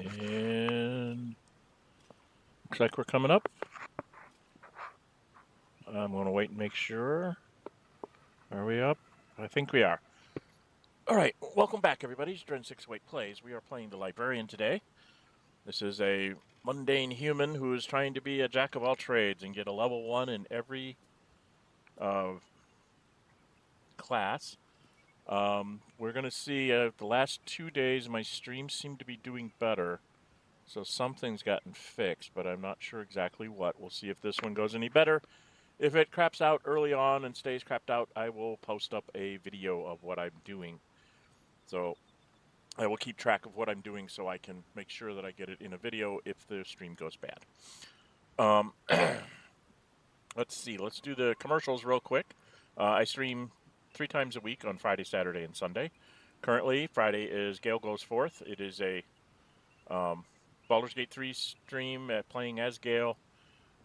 And looks like we're coming up. I'm going to wait and make sure. Are we up? I think we are. All right, welcome back, everybody. It's Dren608 Plays. We are playing the Librarian today. This is a mundane human who is trying to be a jack of all trades and get a level 1 in every class. We're going to see the last 2 days my streams seem to be doing better. So something's gotten fixed, but I'm not sure exactly what. We'll see if this one goes any better. If it craps out early on and stays crapped out, I will post up a video of what I'm doing. So I will keep track of what I'm doing so I can make sure that I get it in a video if the stream goes bad. Let's see. Let's do the commercials real quick. I stream 3 times a week on Friday, Saturday, and Sunday. Currently, Friday is Gale Goes Forth. It is a Baldur's Gate 3 stream playing as Gale,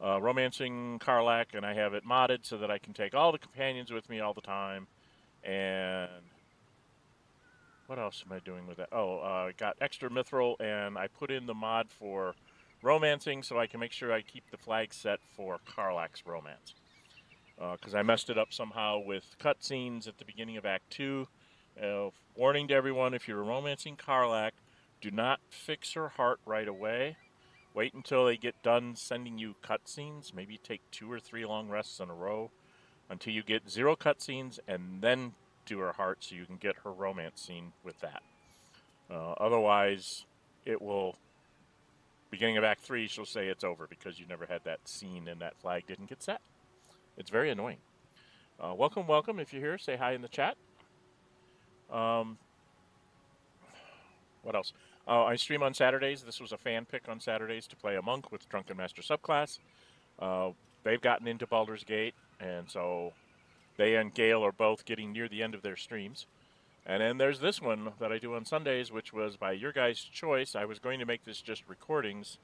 romancing Karlach, and I have it modded so that I can take all the companions with me all the time. And what else am I doing with that? Oh, I got extra mithril, and I put in the mod for romancing so I can make sure I keep the flag set for Karlach's romance. Because I messed it up somehow with cutscenes at the beginning of Act 2. Warning to everyone, if you're romancing Karlach, do not fix her heart right away. Wait until they get done sending you cutscenes. Maybe take 2 or 3 long rests in a row until you get 0 cutscenes, and then do her heart so you can get her romance scene with that. Otherwise, it will, beginning of Act 3, she'll say it's over because you never had that scene and that flag didn't get set. It's very annoying. Welcome, welcome. If you're here, say hi in the chat. What else? I stream on Saturdays. This was a fan pick on Saturdays to play a monk with Drunken Master subclass. They've gotten into Baldur's Gate, and so they and Gale are both getting near the end of their streams. And then there's this one that I do on Sundays, which was by your guys' choice. I was going to make this just recordings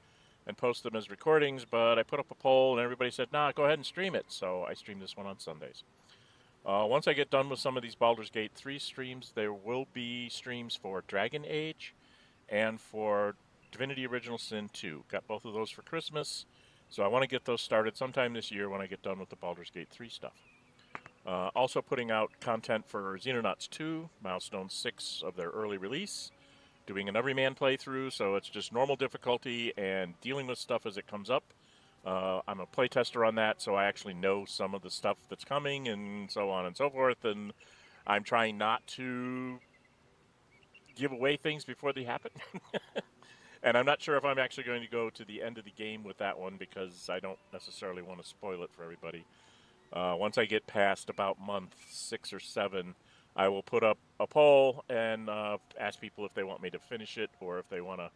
and post them as recordings, but I put up a poll and everybody said, nah, go ahead and stream it. So I stream this one on Sundays. Once I get done with some of these Baldur's Gate 3 streams, there will be streams for Dragon Age and for Divinity Original Sin 2. Got both of those for Christmas, so I want to get those started sometime this year when I get done with the Baldur's Gate 3 stuff. Also putting out content for Xenonauts 2, Milestone 6 of their early release. Doing an everyman playthrough, so it's just normal difficulty and dealing with stuff as it comes up. I'm a playtester on that, so I actually know some of the stuff that's coming and so on and so forth, and I'm trying not to give away things before they happen. And I'm not sure if I'm actually going to go to the end of the game with that one because I don't necessarily want to spoil it for everybody. Once I get past about month 6 or 7, I will put up a poll and ask people if they want me to finish it or if they want to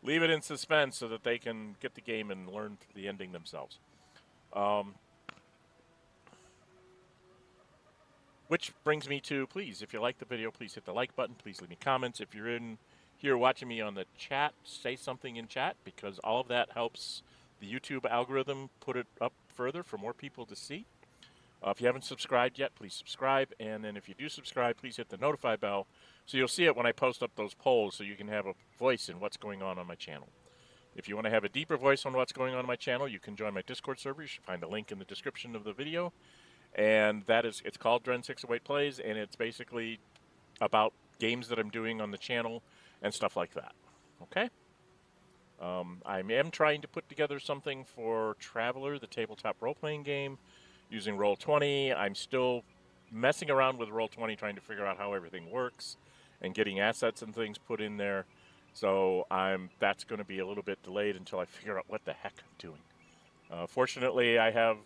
leave it in suspense so that they can get the game and learn the ending themselves. Which brings me to, please, if you like the video, please hit the like button. Please leave me comments. If you're in here watching me on the chat, say something in chat because all of that helps the YouTube algorithm put it up further for more people to see. If you haven't subscribed yet, please subscribe. And then if you do subscribe, please hit the notify bell so you'll see it when I post up those polls so you can have a voice in what's going on my channel. If you want to have a deeper voice on what's going on my channel, you can join my Discord server. You should find a link in the description of the video. And that is, it's called Dren608 Plays, and it's basically about games that I'm doing on the channel and stuff like that. Okay? I am trying to put together something for Traveler, the tabletop role-playing game, using Roll20. I'm still messing around with Roll20, trying to figure out how everything works and getting assets and things put in there. So that's going to be a little bit delayed until I figure out what the heck I'm doing. Fortunately, I have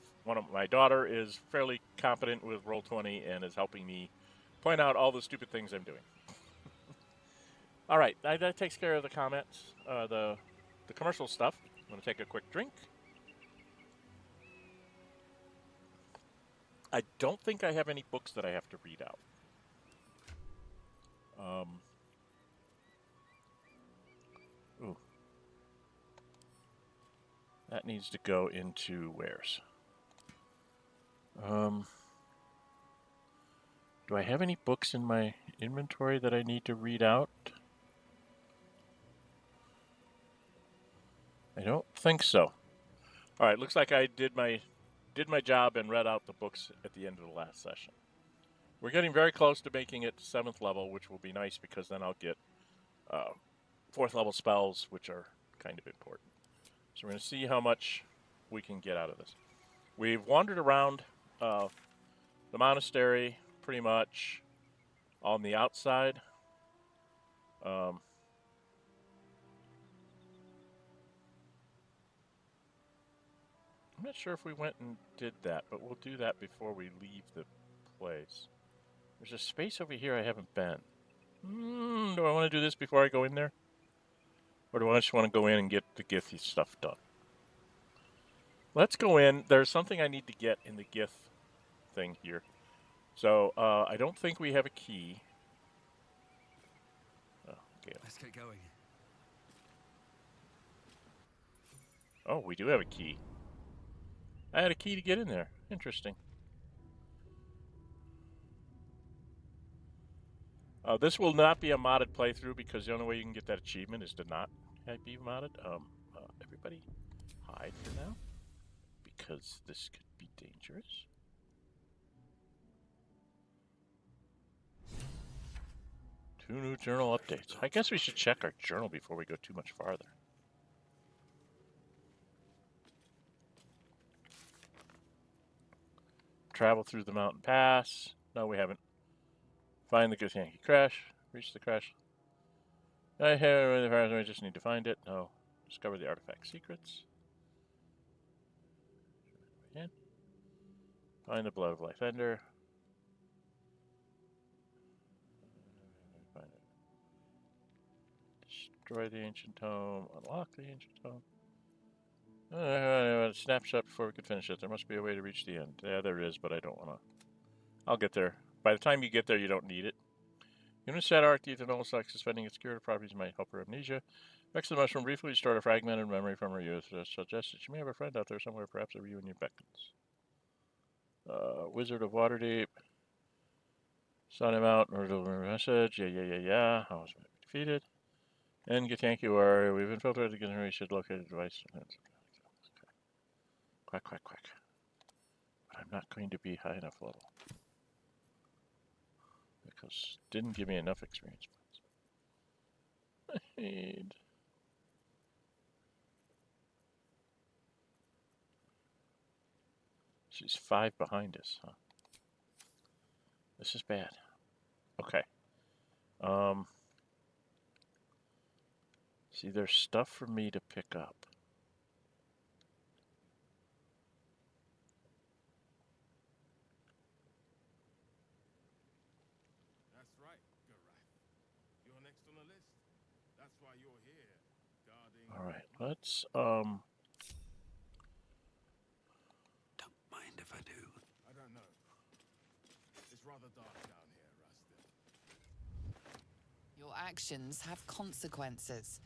my daughter is fairly competent with Roll20 and is helping me point out all the stupid things I'm doing. All right, that takes care of the comments, the commercial stuff. I'm going to take a quick drink. I don't think I have any books that I have to read out. Ooh. That needs to go into where's? Do I have any books in my inventory that I need to read out? I don't think so. All right, looks like I did my job and read out the books at the end of the last session. We're getting very close to making it 7th level, which will be nice because then I'll get 4th level spells, which are kind of important. So we're going to see how much we can get out of this. We've wandered around the monastery pretty much on the outside. I'm not sure if we went and did that, but we'll do that before we leave the place. There's a space over here I haven't been. Do I want to do this before I go in there? Or do I just want to go in and get the Githy stuff done? Let's go in. There's something I need to get in the Gith thing here. So, I don't think we have a key. Oh, okay. Let's get going. Oh, we do have a key. I had a key to get in there. Interesting. This will not be a modded playthrough because the only way you can get that achievement is to not be modded. Everybody hide for now because this could be dangerous. Two new journal updates. I guess we should check our journal before we go too much farther. Travel through the mountain pass. No, we haven't. Find the Githyanki Creche. Reach the Creche. I just need to find it. No. Discover the artifact secrets. And find the Blood of Life Ender. Find it. Destroy the ancient tome. Unlock the ancient tome. A snapshot before we could finish it. There must be a way to reach the end. Yeah, there is, but I don't want to. I'll get there. By the time you get there, you don't need it. Unisat Arc, the ethanol stock suspending its curative properties might help her amnesia. Vex the mushroom briefly restore a fragmented memory from her youth. Suggests that she may have a friend out there somewhere, perhaps a reunion beckons. Wizard of Waterdeep. Sought him out. Message. Yeah. How was defeated? And Githyanki Warrior. We've infiltrated the Githyanki. Should locate a device. Quack. But I'm not going to be high enough level. Because it didn't give me enough experience points. I need... She's 5 behind us, huh? This is bad. Okay. See, there's stuff for me to pick up. That's right, Garath. You're next on the list. That's why you're here, guarding... All right, let's, Don't mind if I do. I don't know. It's rather dark down here, Rustin. Your actions have consequences.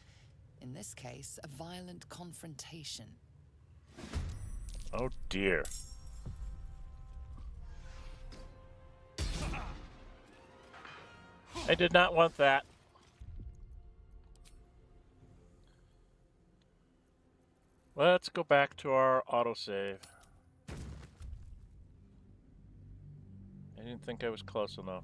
In this case, a violent confrontation. Oh dear. I did not want that. Let's go back to our autosave. I didn't think I was close enough.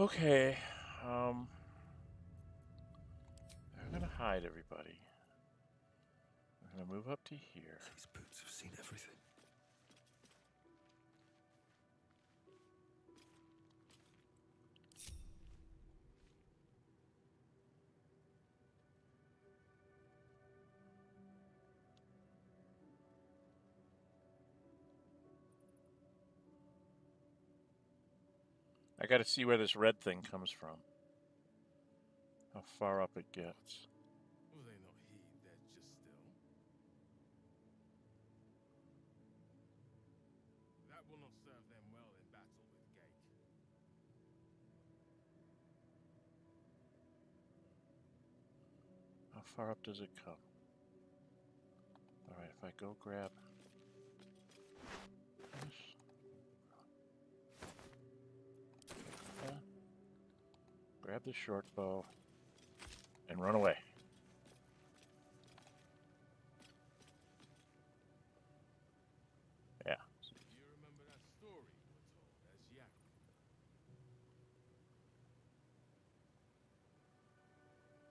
Okay, I'm gonna hide everybody. I'm gonna move up to here. These boots have seen everything. I gotta see where this red thing comes from. How far up it gets. Will they not heed their just still? That will not serve them well in battle with Gate. How far up does it come? if I go grab this, grab the short bow, and run away. Yeah. You remember that story you were told as Yak?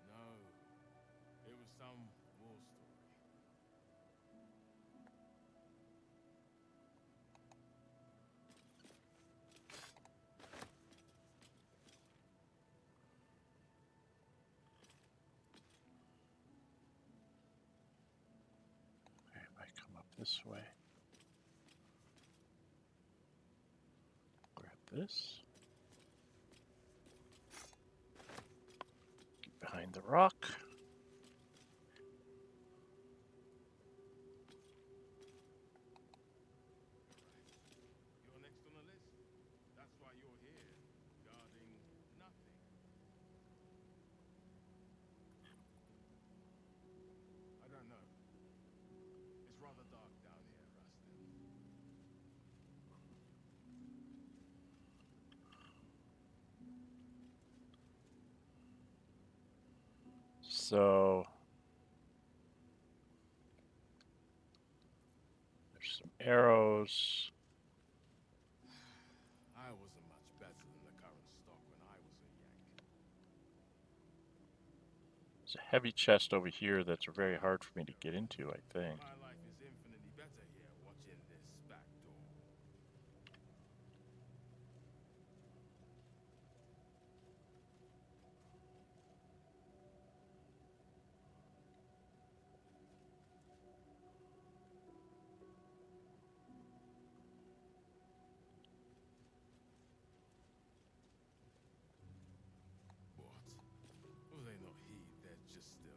No, it was some war story. Okay, if I come up this way, grab this, get behind the rock. You're next on the list. That's why you're here, guarding nothing. I don't know. It's rather dark down here, Rustin. So there's some arrows. I wasn't much better than the current stock when I was a Yank. There's a heavy chest over here that's very hard for me to get into, I think. My life is infinitely better here watching this back door. What? Will they not heed? They're just still.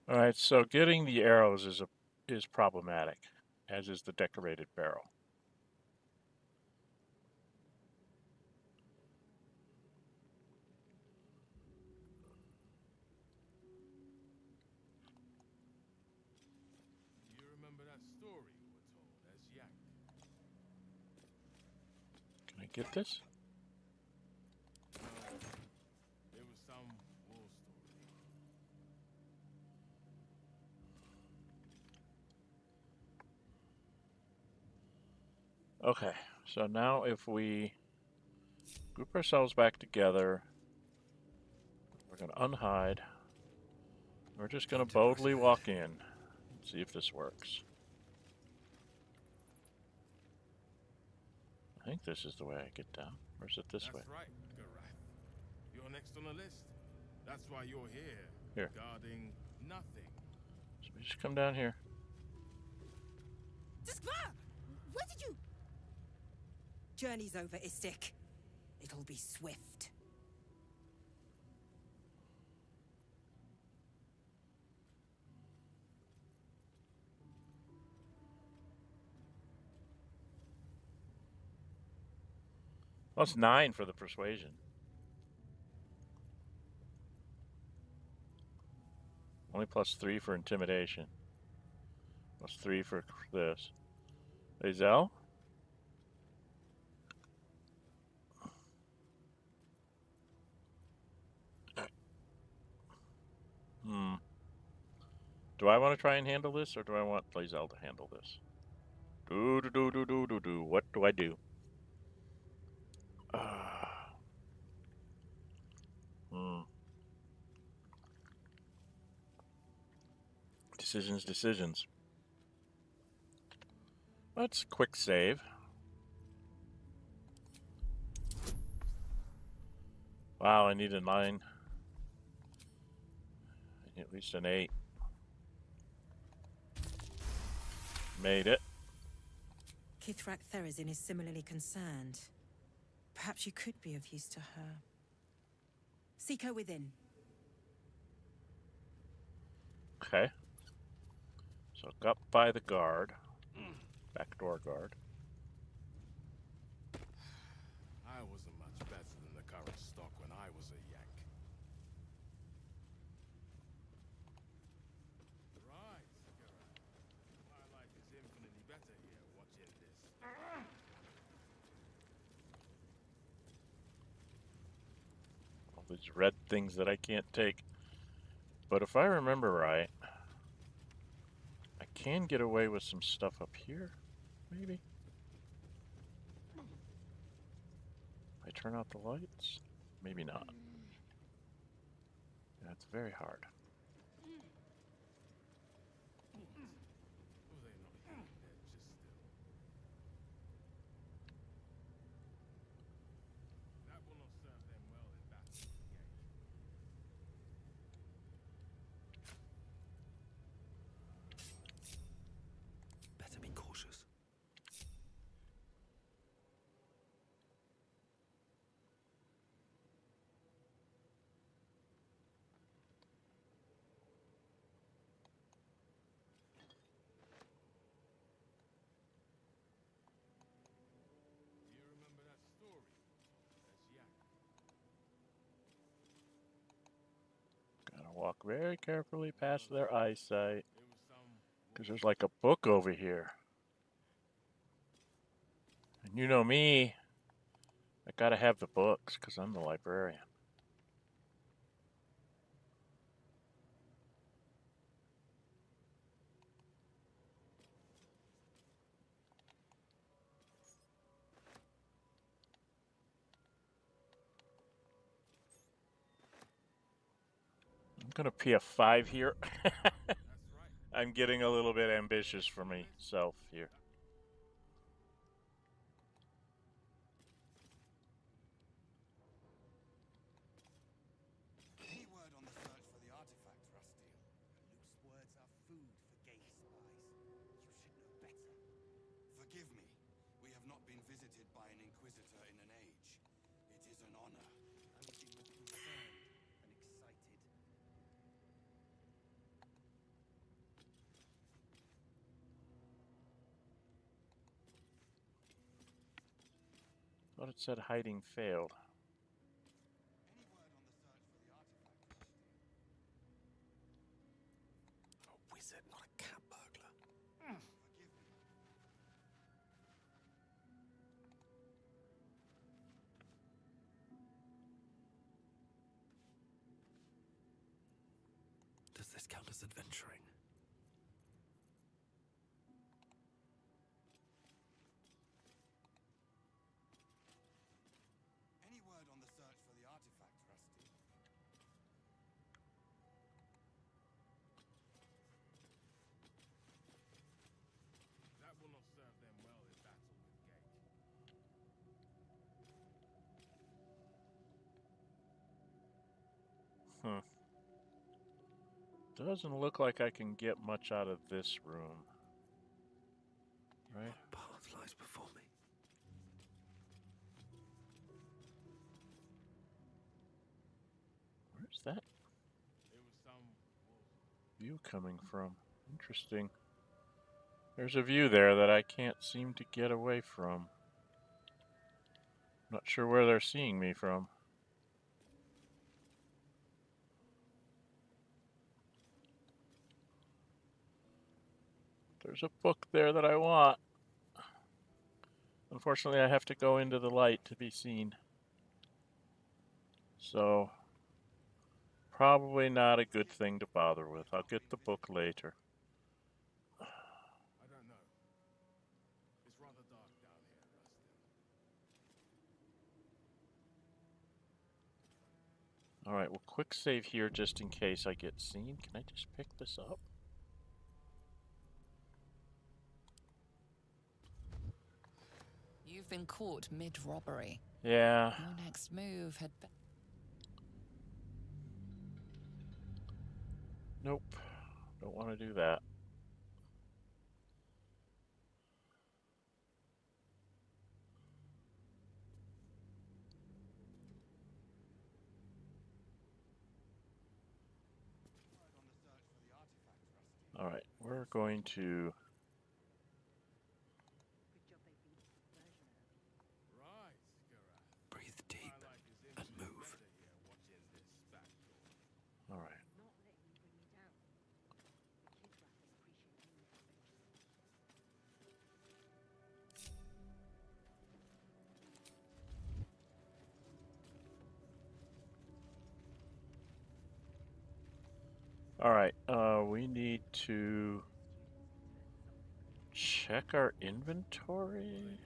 All right, so getting the arrows is problematic, as is the decorated barrel. You remember that story you were told as Yak? Can I get this? No, it was some war story. Okay, so now if we group ourselves back together, we're going to unhide. We're just going to boldly walk in and see if this works. I think this is the way I get down. Or is it this way? That's right, Garath. You're next on the list. That's why you're here. Here. Guarding nothing. So we just come down here. Where did you... Journey's over, Istik. It'll be swift. Well, it's 9 for the persuasion. Only +3 for intimidation. +3 for this. Hazel? Do I want to try and handle this, or do I want Blazel to handle this? What do I do? Decisions. Let's quick save. Wow, I need a 9. I need at least an 8. Made it. Kithrak Therazin is similarly concerned. Perhaps you could be of use to her. Seek her within. Okay. So up by the guard. Backdoor guard. I wasn't much better than the current stock when I was a Yank. Right, Geralt. My life is infinitely better here watching this. All these red things that I can't take. But if I remember right, I can get away with some stuff up here, maybe? If I turn out the lights? Maybe not. That's very hard. Were they not here? They're just still. That will not serve them well in battle, Yank. Better be cautious. Do you remember that story? That's Yank. Gotta walk very carefully past their eyesight. It was some Because there's like a book over here. And you know me, I gotta have the books because I'm the librarian. I'm gonna pay a 5 here. That's right. I'm getting a little bit ambitious for myself here. Any word on the search for the artifact, Rusty? Loose words are food for gay spies. You should know better. Forgive me. We have not been visited by an Inquisitor in an age. It is an honor. I would be more concerned than excited. Thought it said hiding failed. Any word on the search for the artifact, Rusty? A wizard, not a cat burglar. Forgive me. Does this count as adventuring? Any word on the search for the artifact, Rusty? That will not serve them well in battle with Gate. Doesn't look like I can get much out of this room. Right? What path lies before me? Where's that It was some view coming from? Interesting. There's a view there that I can't seem to get away from. Not sure where they're seeing me from. There's a book there that I want. Unfortunately, I have to go into the light to be seen. So, probably not a good thing to bother with. I'll get the book later. I don't know. It's rather dark down here, Rusty. Alright, well, quick save here just in case I get seen. Can I just pick this up? You've been caught mid-robbery. Yeah. Your next move had been... Nope. Don't want to do that. Word on the search for the artifact, Rusty? Alright, we're going to All right, we need to check our inventory.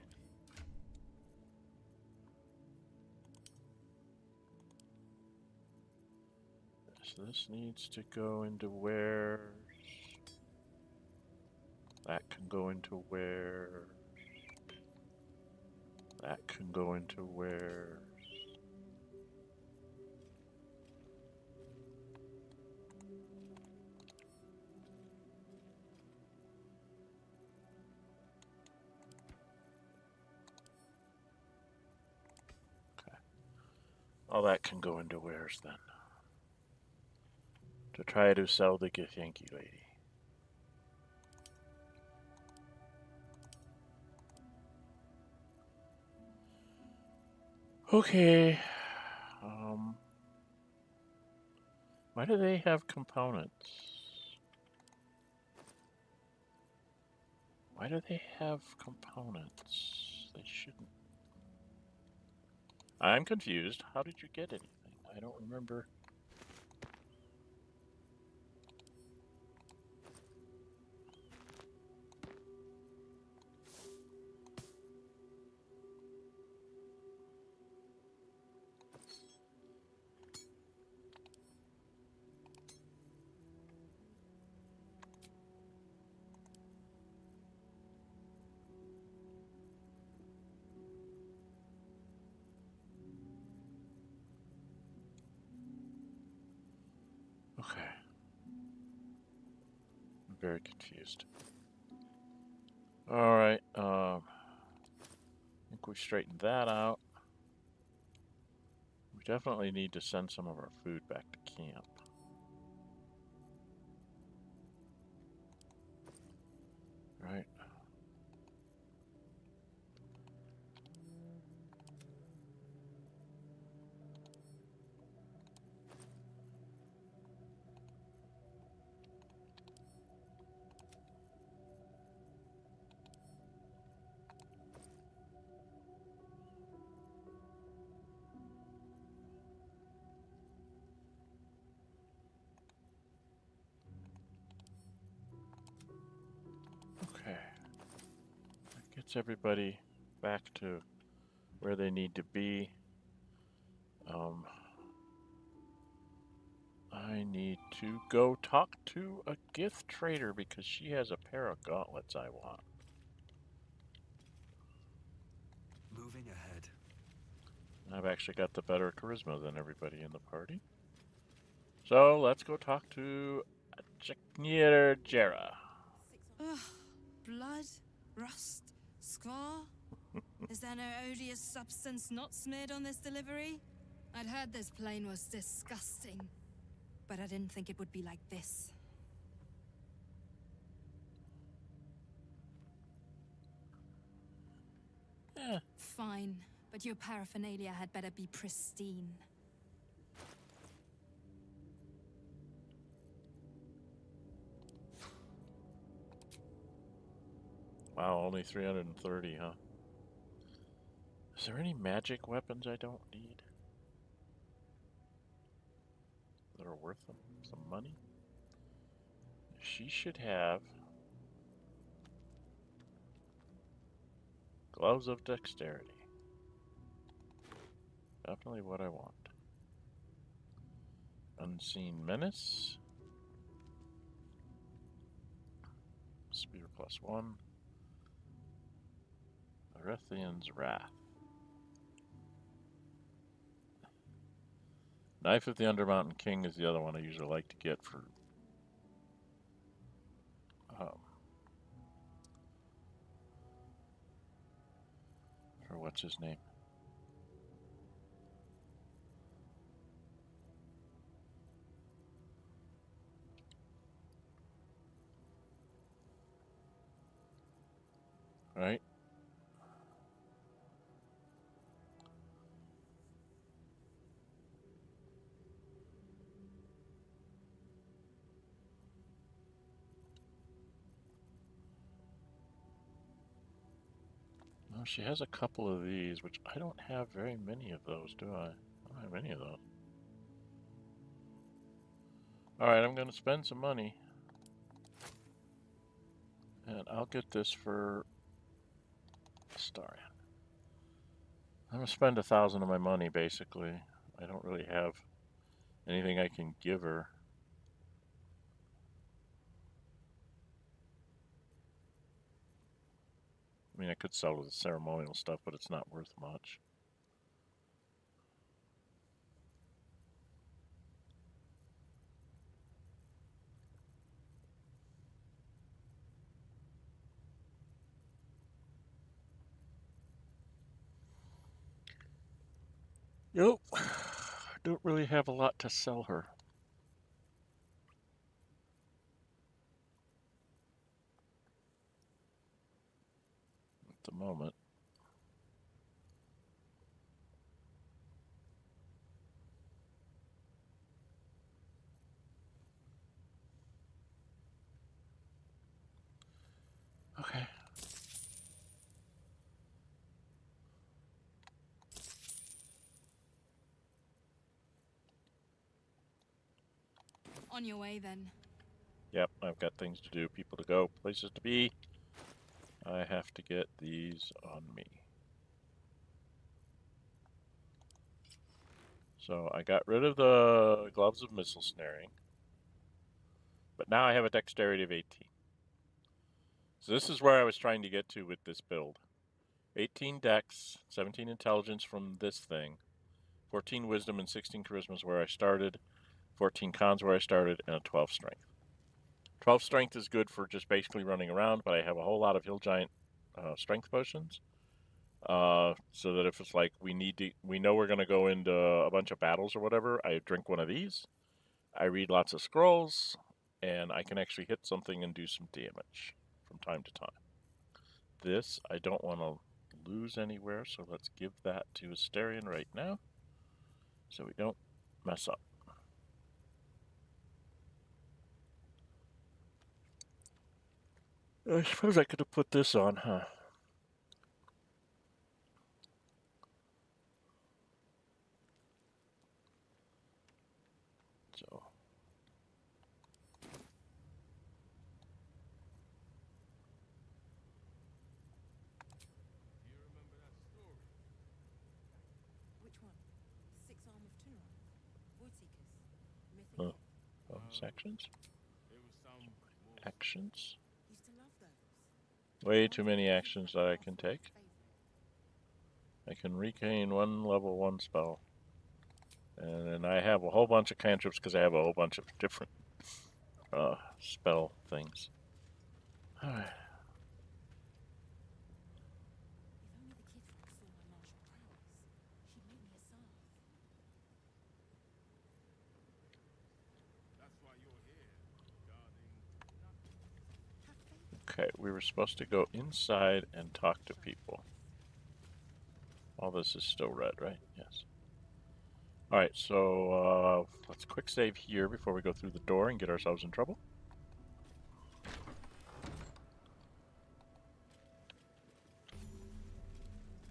So this needs to go into wares. That can go into wares. That can go into wares. Okay. All that can go into wares then. To try to sell the Githyanki lady. Okay. Why do they have components? Why do they have components? They shouldn't. I'm confused. How did you get anything? I don't remember. Okay. I'm very confused. Alright, I think we straightened that out. We definitely need to send some of our food back to camp. Right? Okay. That gets everybody back to where they need to be. I need to go talk to a gift trader because she has a pair of gauntlets I want. Moving ahead. I've actually got the better charisma than everybody in the party. So let's go talk to Jeknir Jera. Ugh, blood, rust, scar. Is there no odious substance not smeared on this delivery? I'd heard this plane was disgusting, but I didn't think it would be like this. Yeah. Fine, but your paraphernalia had better be pristine. Wow, only 330, huh? Is there any magic weapons I don't need that are worth some money? She should have gloves of dexterity. Definitely what I want. Unseen menace. Spear +1. Arethian's Wrath. Knife of the Undermountain King is the other one I usually like to get for what's his name? Right? No, she has a couple of these, which I don't have very many of those, do I? I don't have any of those. Alright, I'm gonna spend some money. And I'll get this for Larian. I'm gonna spend 1,000 of my money, basically. I don't really have anything I can give her. I mean, I could sell the ceremonial stuff, but it's not worth much. Nope. Don't really have a lot to sell her. At the moment. Okay. On your way, then. Yep, I've got things to do, people to go, places to be. I have to get these on me. So I got rid of the gloves of missile snaring. But now I have a dexterity of 18. So this is where I was trying to get to with this build. 18 dex, 17 intelligence from this thing, 14 wisdom and 16 charisma is where I started, 14 cons where I started, and a 12 strength. 12 strength is good for just basically running around, but I have a whole lot of hill giant strength potions. So that if it's like we know we're going to go into a bunch of battles or whatever, I drink one of these, I read lots of scrolls, and I can actually hit something and do some damage from time to time. This I don't want to lose anywhere, so let's give that to Astarion right now so we don't mess up. I suppose I could have put this on, huh? So Do you remember that story? Which one? The Six Arm of Tunron? Voidseekers? Mythic? bonus actions? It was some wolf. Actions? Used to love those. Way too many actions that I can take. I can regain one level 1 spell. And then I have a whole bunch of cantrips because I have a whole bunch of different spell things. Alright. If only the Kithrak saw my martial prowess, she'd make me a Sarth. That's why you're here, guarding nothing. Have faith. Okay, we were supposed to go inside and talk to people. All this is still red, right? Yes. Alright, so let's quick save here before we go through the door and get ourselves in trouble.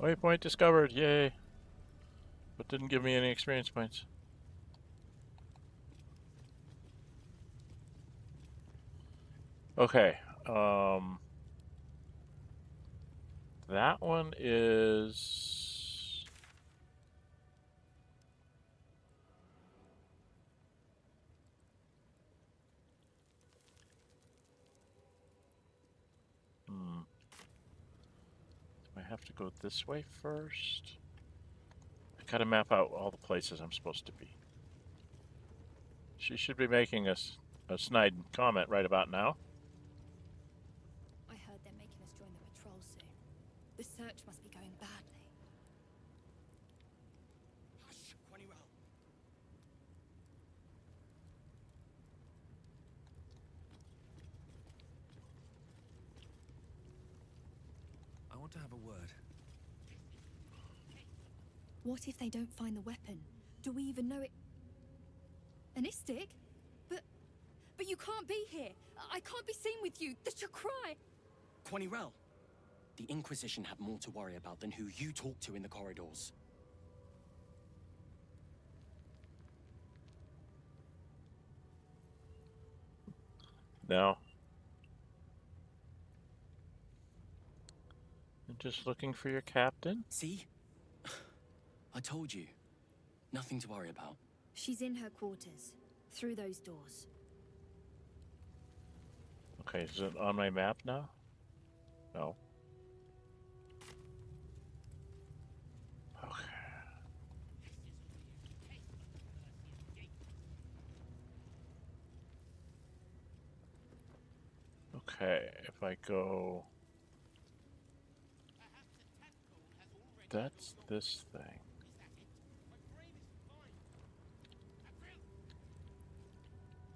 Waypoint discovered, yay! But didn't give me any experience points. Okay, that one is... Do I have to go this way first? I gotta map out all the places I'm supposed to be. She should be making a snide comment right about now. I heard they're making us join the patrol soon. The search must be going badly. Hush, Quennywell. I want to have a word. What if they don't find the weapon? Do we even know it? An Istig? But you can't be here. I can't be seen with you. The Chakrai. Quennywell. The Inquisition have more to worry about than who you talk to in the corridors. now. I'm just looking for your captain. See? I told you. Nothing to worry about. She's in her quarters, through those doors. Okay, is it on my map now? No. Okay. Okay, if I go... That's this thing.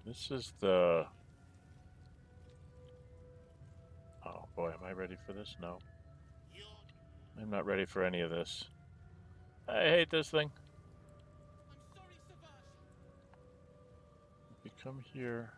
This is the... Oh boy, am I ready for this? No. I'm not ready for any of this. I hate this thing. If you come here...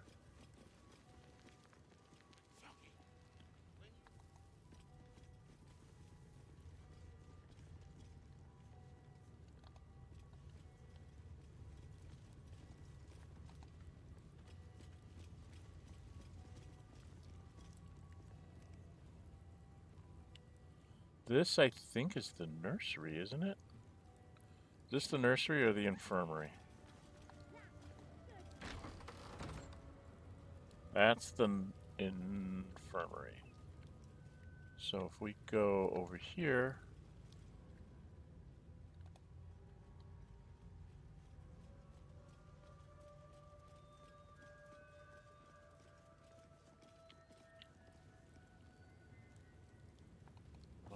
This, I think, is the nursery, isn't it? Is this the nursery or the infirmary? That's the infirmary. So if we go over here...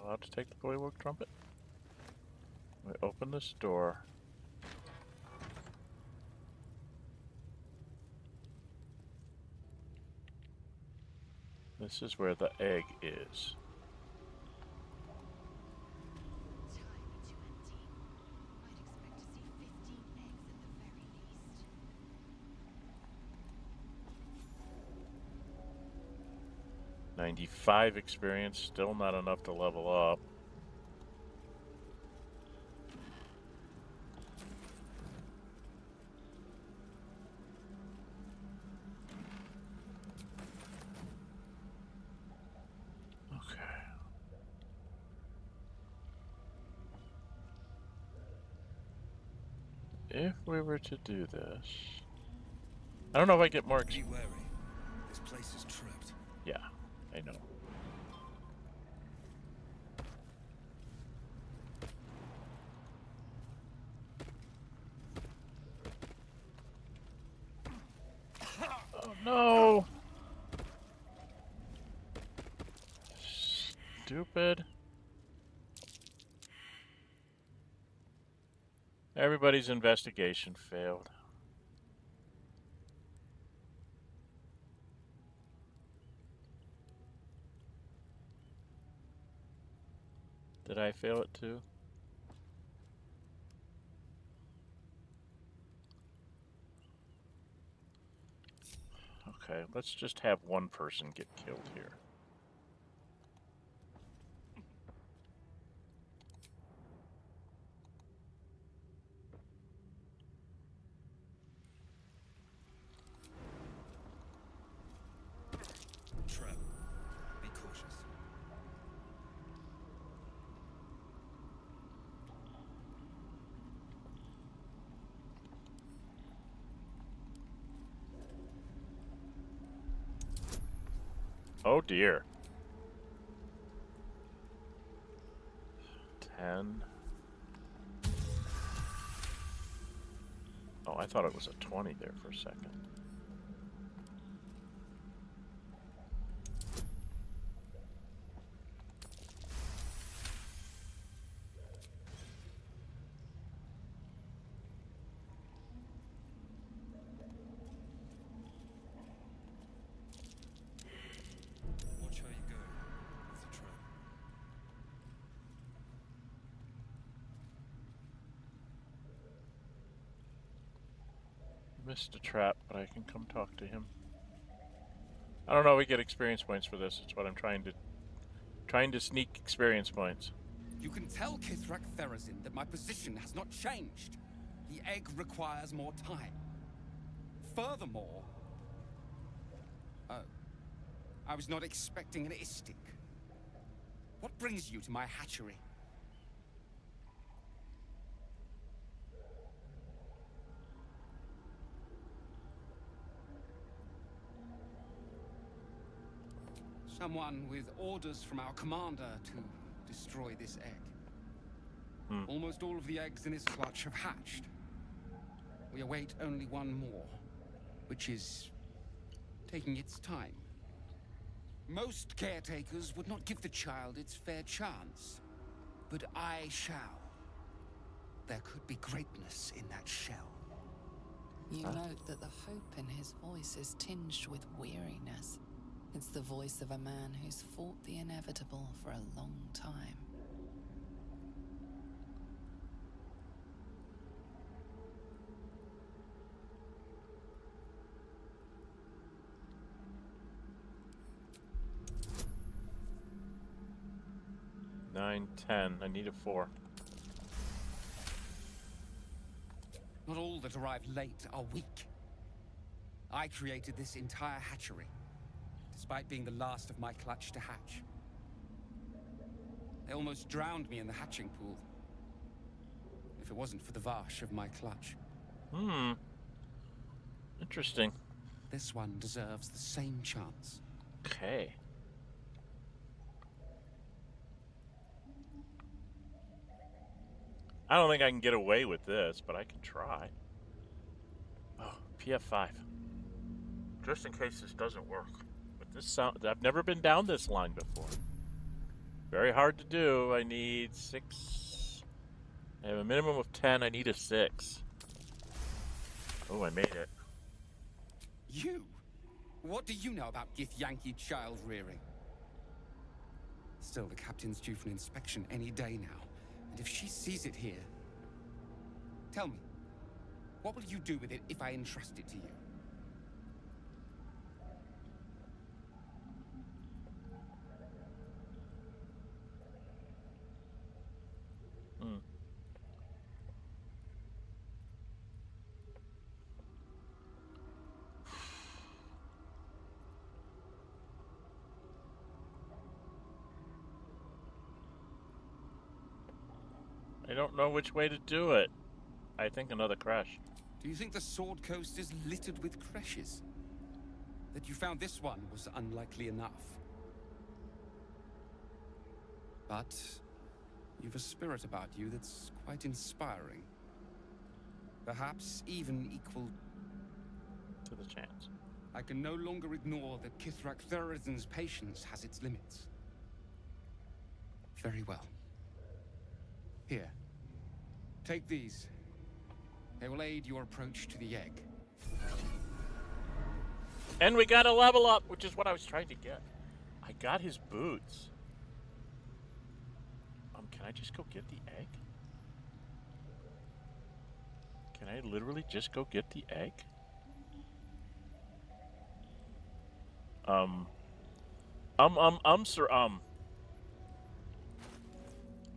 Allowed to take the boywork trumpet. We open this door. This is where the egg is. Tiny to empty. I'd expect to see 15 eggs at the very least. 95 experience, still not enough to level up. If we were to do this, I don't know if I get more. Be wary. This place is trapped. Yeah, I know. Oh no! Stupid. Everybody's investigation failed. Did I fail it too? Okay, let's just have one person get killed here. Trap. Be cautious. Oh dear. 10. Oh, I thought it was a 20 there for a second. Watch how you go. It's a trap. Missed a trap, but I can come talk to him. I don't know, we get experience points for this. It's what I'm trying to sneak experience points. You can tell Kithrak Therazin that my position has not changed. The egg requires more time. Furthermore... Oh. I was not expecting an istic. What brings you to my hatchery? Someone with orders from our commander to destroy this egg. Almost all of the eggs in this clutch have hatched. We await only one more, which is taking its time. Most caretakers would not give the child its fair chance, but I shall. There could be greatness in that shell. You note that the hope in his voice is tinged with weariness. It's the voice of a man who's fought the inevitable for a long time. Nine, 10. I need a 4. Not all that arrive late are weak. I created this entire hatchery, despite being the last of my clutch to hatch. They almost drowned me in the hatching pool, if it wasn't for the varsh of my clutch. Interesting. This one deserves the same chance. Okay. I don't think I can get away with this, but I can try. Oh, PF5. Just in case this doesn't work. But this sound, I've never been down this line before. Very hard to do. I need 6. I have a minimum of 10. I need a 6. Oh, I made it. You? What do you know about Gith-Yankee child rearing? Still, the captain's due for an inspection any day now. And if she sees it here... Tell me, what will you do with it if I entrust it to you? I don't know which way to do it. I think another Creche. Do you think the Sword Coast is littered with creches? That you found this one was unlikely enough. But you've a spirit about you that's quite inspiring. Perhaps even equal To the chance. I can no longer ignore that Kithrak Thurizen's patience has its limits. Very well. Here. Take these. They will aid your approach to the egg. And we got a level up, which is what I was trying to get. I got his boots. Can I just go get the egg? Can I literally just go get the egg? Sir,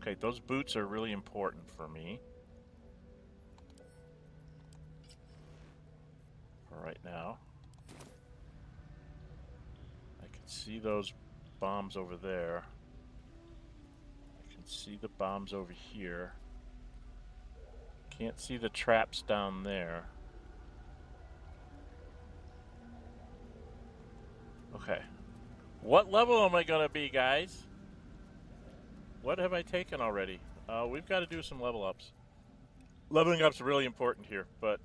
Okay, those boots are really important for me. For right now. I can see those bombs over there. I can see the bombs over here. Can't see the traps down there. Okay. What level am I gonna be, guys? What have I taken already? We've got to do some level ups. Leveling up's really important here, but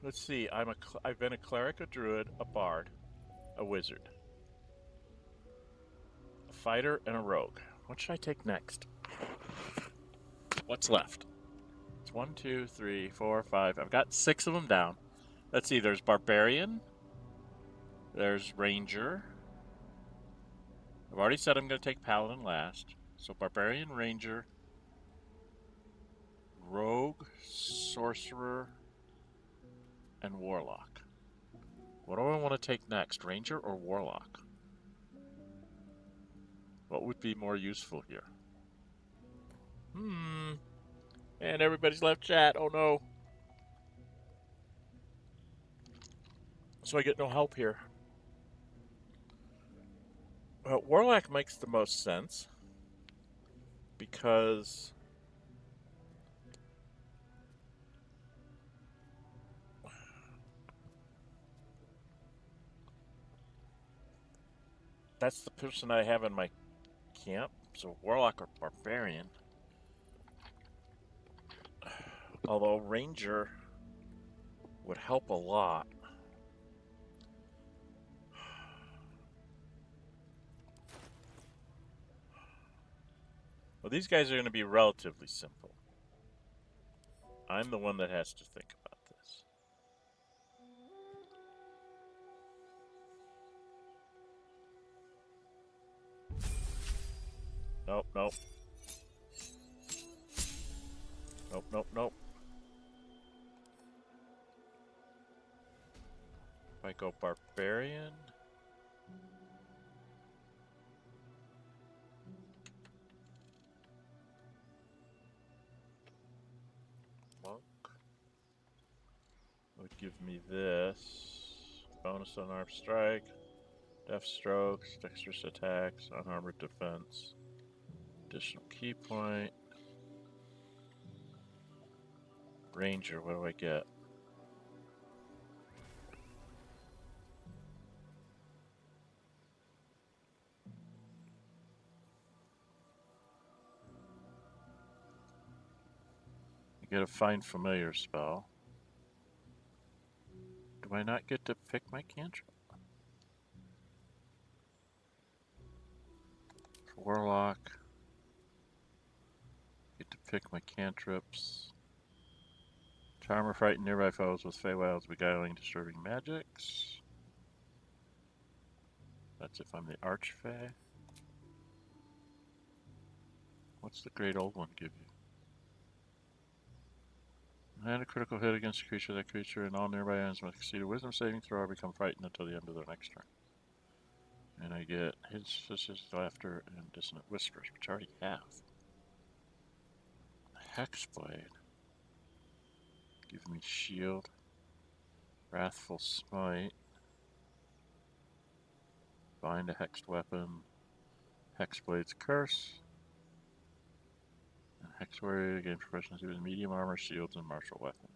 let's see. I've been a cleric, a druid, a bard, a wizard, a fighter, and a rogue. What should I take next? What's left? It's 1, 2, 3, 4, 5. I've got 6 of them down. Let's see. There's barbarian. There's ranger. I've already said I'm going to take paladin last. So barbarian, ranger, rogue, sorcerer, and warlock. What do I want to take next, ranger or warlock? What would be more useful here? And everybody's left chat. Oh no. So I get no help here. Warlock makes the most sense because that's the person I have in my camp. So Warlock or Barbarian. Although Ranger would help a lot. Well, these guys are going to be relatively simple. I'm the one that has to think about this. Nope, nope. Nope, nope, nope. If I go Barbarian. Monk. Would give me this. Bonus on arm strike. Death strokes. Dexterous attacks. Unarmored defense. Additional key point. Ranger, what do I get? I get a Find Familiar spell. Do I not get to pick my cantrip? For Warlock, get to pick my cantrips. Charm or frighten nearby foes with Feywild's beguiling, disturbing magics. That's if I'm the Archfey. What's the great old one give you? And a critical hit against a creature. That creature and all nearby enemies must succeed a wisdom saving throw or become frightened until the end of their next turn. And I get his laughter and dissonant whispers, which I already have. Hexblade. Give me shield. Wrathful smite. Bind a hexed weapon. Hexblade's curse. And Hex Warrior gain proficiency with medium armor, shields, and martial weapon.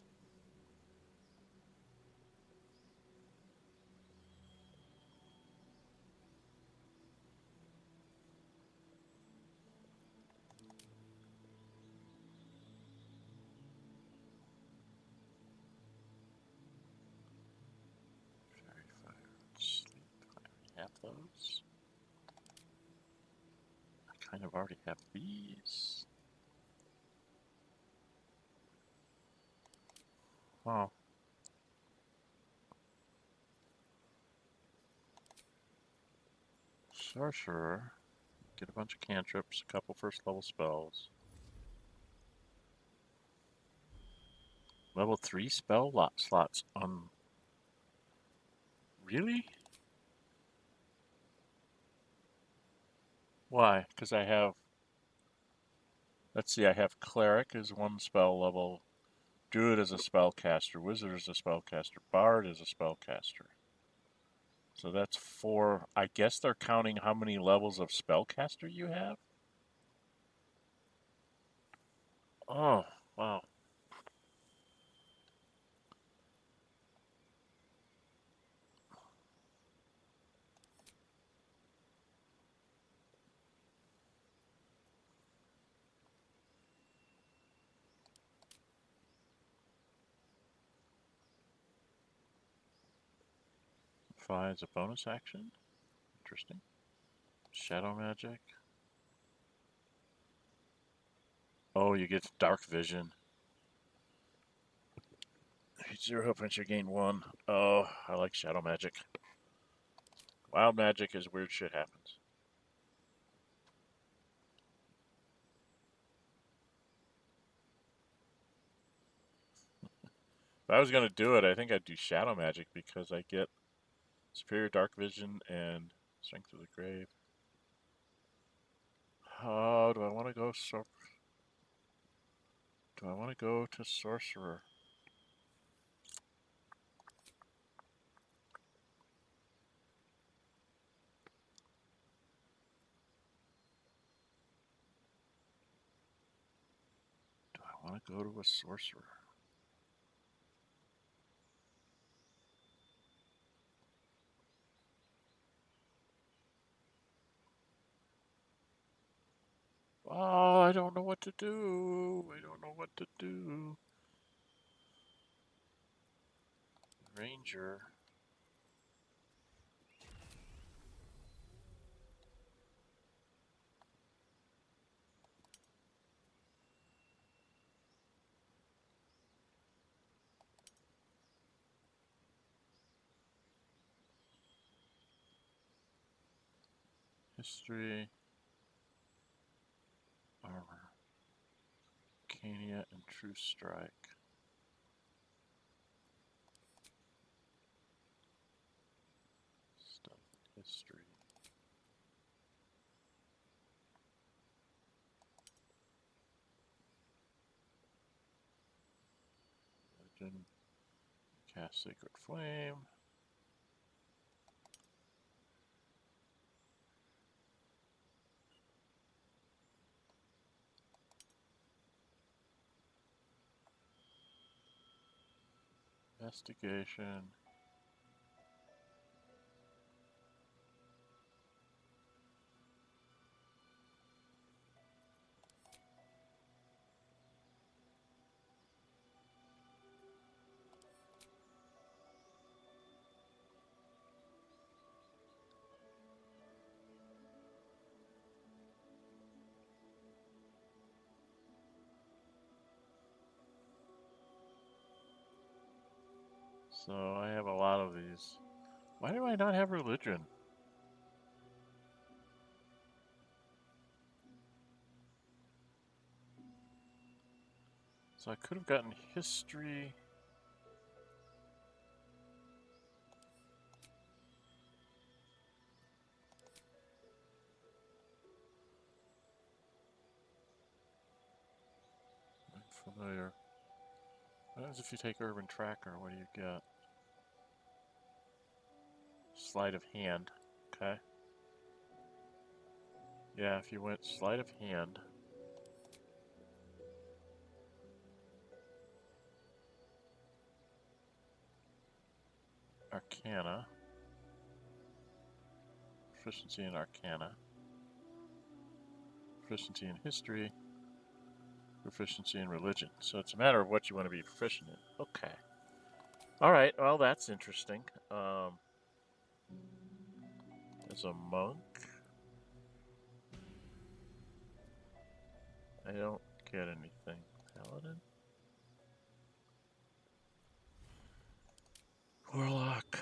Fairy Fire and Sleep. I already have those. I kind of already have these. Wow. Sorcerer. Get a bunch of cantrips, a couple first level spells. Level 3 spell slots on... Really? Why? Because I have... Let's see, I have Cleric as one spell level. Druid is a spellcaster. Wizard is a spellcaster. Bard is a spellcaster. So that's 4. I guess they're counting how many levels of spellcaster you have? Oh, wow. Five is a bonus action. Interesting. Shadow magic. Oh, you get dark vision. Zero hit points, you gain 1. Oh, I like shadow magic. Wild magic is weird shit happens. If I was going to do it, I think I'd do shadow magic because I get superior dark vision and strength of the grave. Oh, do I want to go Do I want to go to sorcerer? want to go to a sorcerer. Oh, I don't know what to do. I don't know what to do. Ranger. History. Armor. Arcania and True Strike. Stuff. History. Legend. Cast Sacred Flame. Investigation. So I have a lot of these. Why do I not have religion? So I could have gotten history. Mind Flayer. What happens if you take Urban Tracker? What do you get? Sleight of hand. Okay. Yeah, if you went sleight of hand. Arcana. Proficiency in Arcana. Proficiency in History. Proficiency in Religion. So it's a matter of what you want to be proficient in. Okay. Alright, well that's interesting. As a monk, I don't get anything. Paladin? Warlock.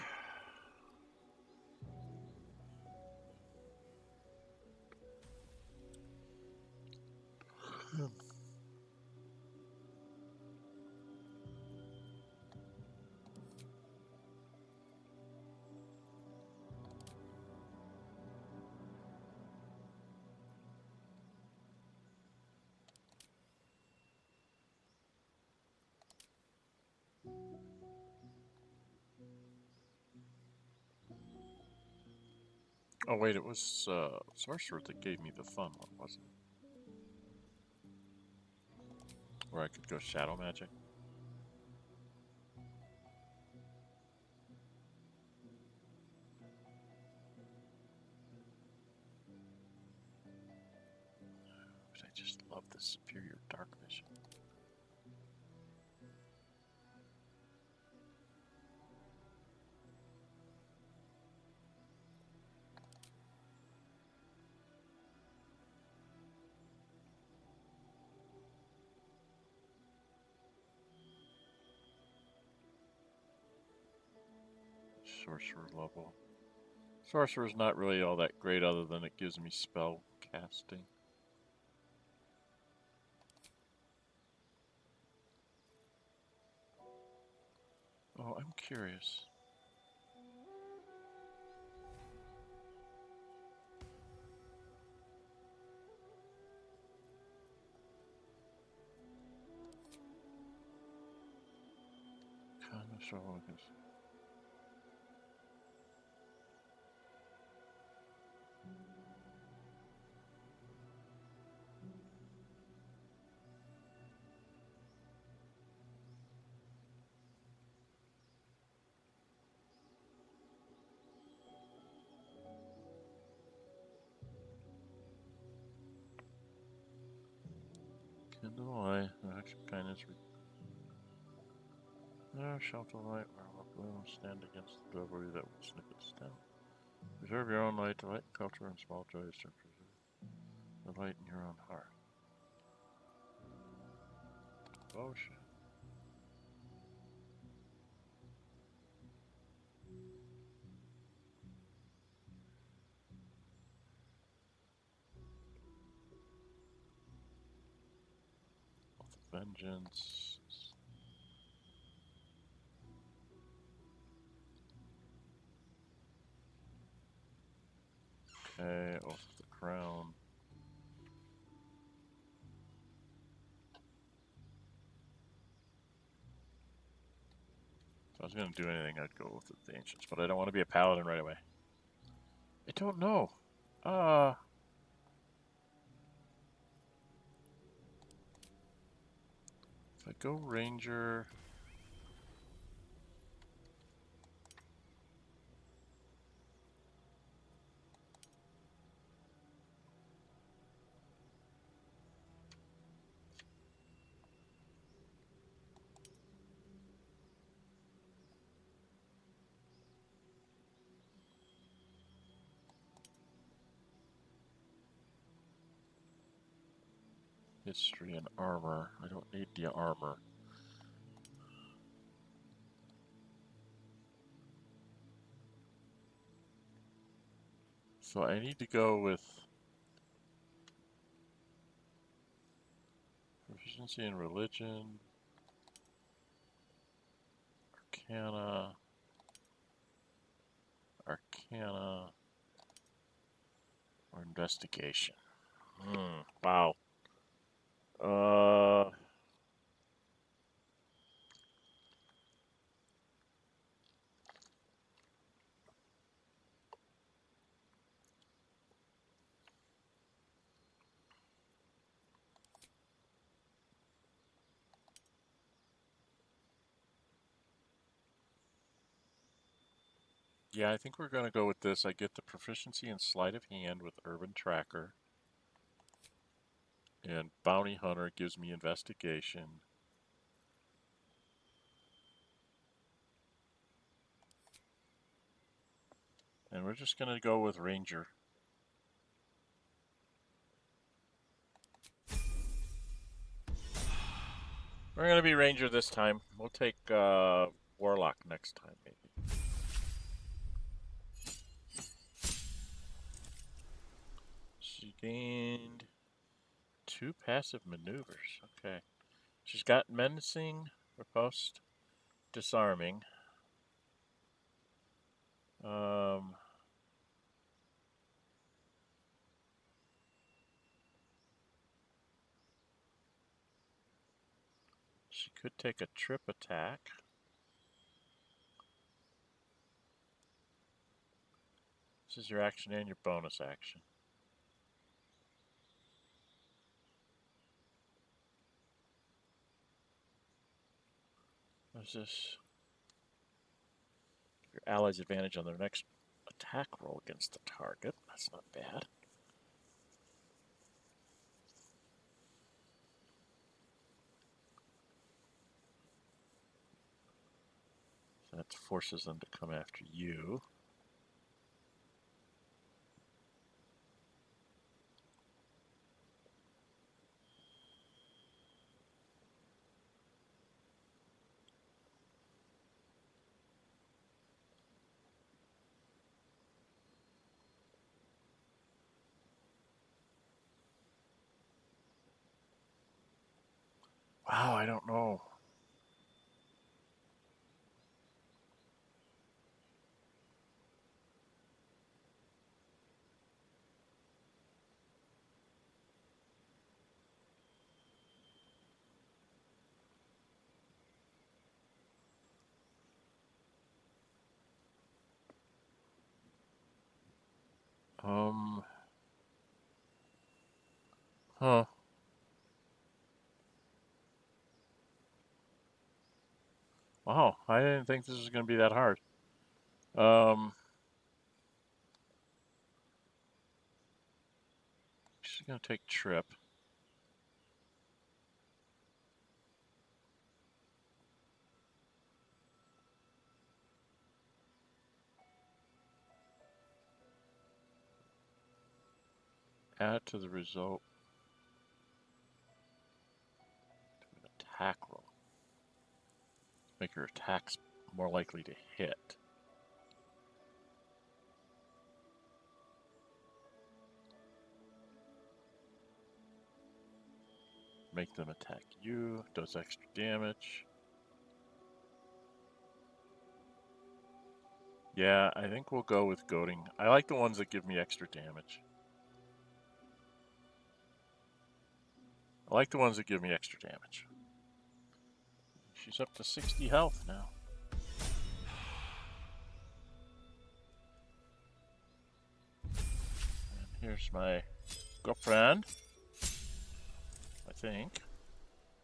Oh wait, it was Sorcerer that gave me the fun one, wasn't it? Where I could go Shadow Magic. But I just love the superior dark vision. Sorcerer level. Sorcerer's not really all that great other than it gives me spell casting. Oh, I'm curious. Into the light, action kindness. Shout the light, where will stand against the delivery that will snip its stem. Preserve your own light, delight in culture and small joys to preserve the light in your own heart. Oh shit. Vengeance. Okay, Oath of the Crown. If I was going to do anything, I'd go with the Ancients, but I don't want to be a paladin right away. I don't know. If I go Ranger... History and armor. I don't need the armor. So I need to go with proficiency in religion, arcana, or investigation. Wow. Yeah, I think we're going to go with this. I get the proficiency in sleight of hand with Urban Tracker. And Bounty Hunter gives me investigation. And we're just going to go with Ranger. We're going to be Ranger this time. We'll take Warlock next time, maybe. She gained 2 passive maneuvers. Okay. She's got Menacing, Riposte, Disarming. She could take a trip attack. This is your action and your bonus action. What's this? Your allies advantage on their next attack roll against the target. That's not bad. So that forces them to come after you. Wow, I don't know. Huh. Wow, I didn't think this was going to be that hard. She's going to take Trip. Add to the result to an attack roll. Make your attacks more likely to hit. Make them attack you. Does extra damage. Yeah, I think we'll go with goading. I like the ones that give me extra damage. I like the ones that give me extra damage. She's up to 60 health now. And here's my girlfriend. I think.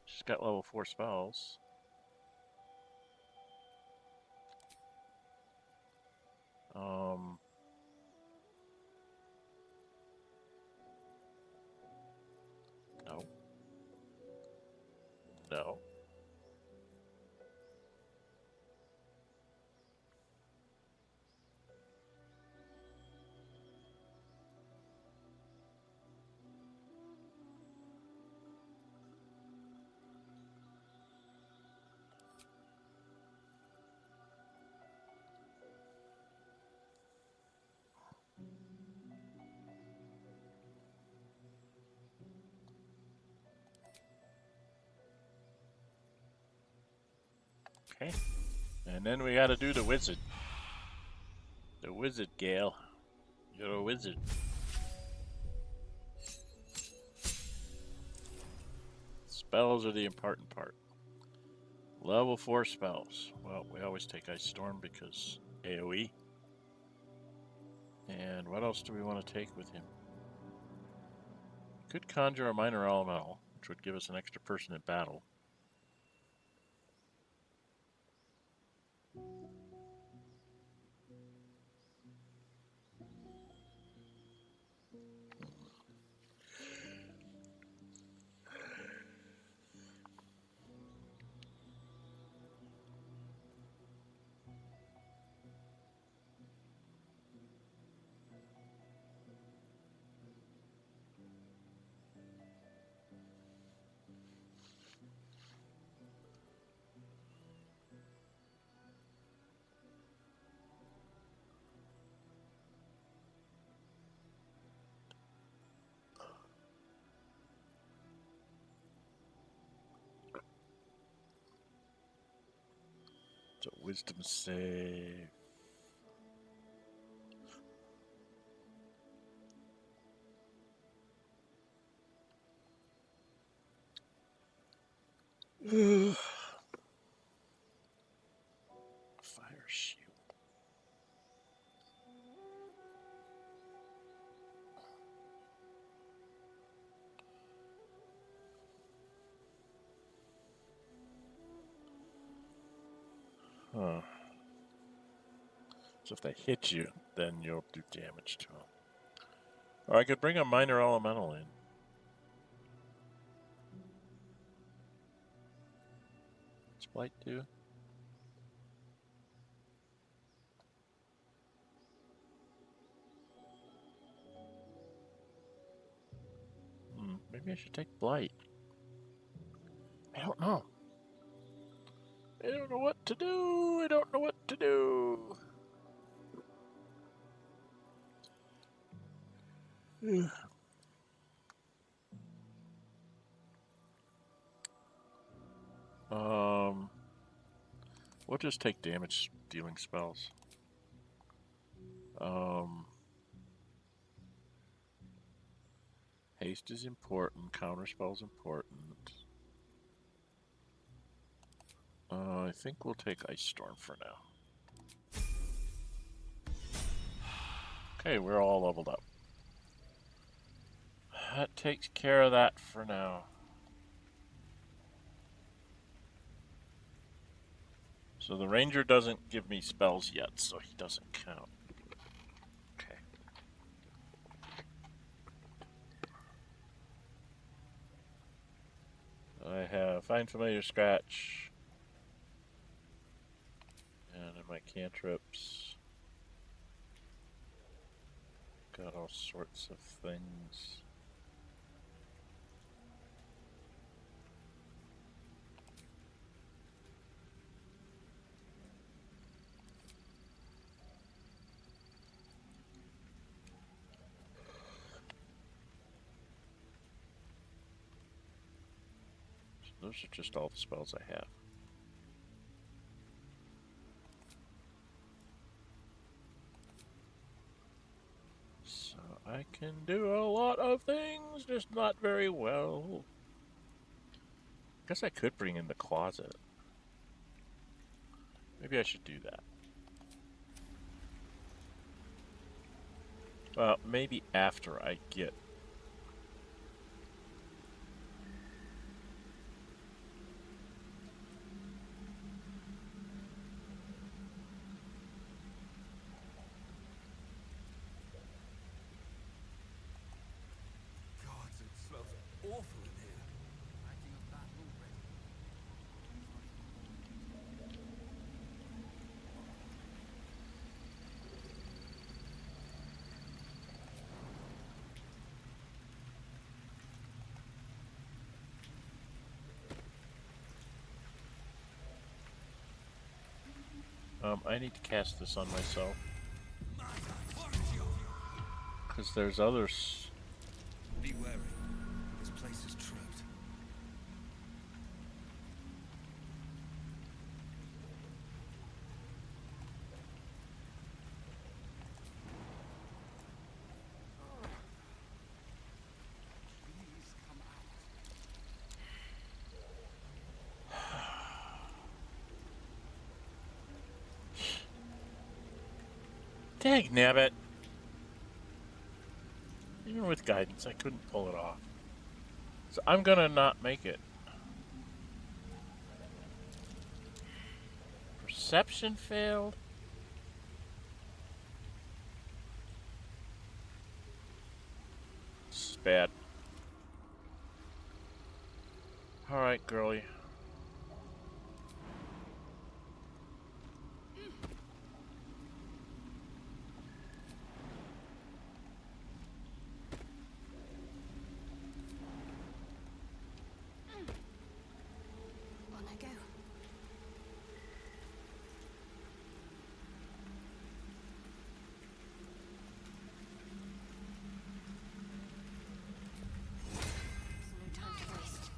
She's got level 4 spells. No. No. Okay. And then we gotta do the wizard. The wizard, Gale. You're a wizard. Spells are the important part. Level 4 spells. Well, we always take Ice Storm because AoE. And what else do we want to take with him? Could conjure a minor elemental, which would give us an extra person in battle. So wisdom save. Fire shield. Huh. So if they hit you, then you'll do damage to them. Or I could bring a minor elemental in. What's Blight do? Maybe I should take Blight. I don't know. I don't know what to do. I don't know what to do. We'll just take damage dealing spells. Haste is important. Counterspell's important. I think we'll take Ice Storm for now. Okay, we're all leveled up. That takes care of that for now. So the ranger doesn't give me spells yet, so he doesn't count. Okay. I have Find Familiar Scratch. And in my cantrips, got all sorts of things. those are just all the spells I have. So I can do a lot of things, just not very well. Guess I could bring in the closet. Maybe I should do that. Well, maybe after I get... God, it smells awful in here. Writing a battle already. I need to cast this on myself. Because there's others. Be wary. This place is trapped. Please come out. Dang nabbit. Even with guidance, I couldn't pull it off. So I'm gonna not make it. Perception failed. This is bad. Alright, girlie. On I go. There's no time to waste.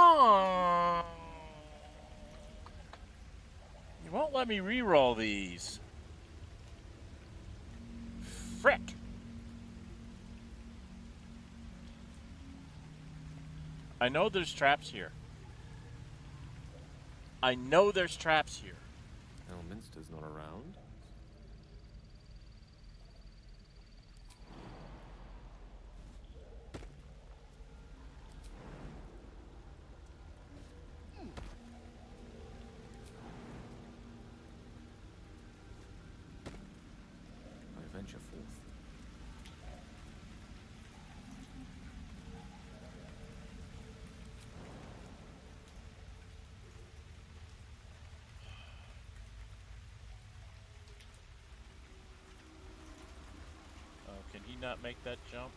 Oh, you won't let me re-roll these. Frick. I know there's traps here. I know there's traps here. Elminster's not around. I venture forth. Can he not make that jump?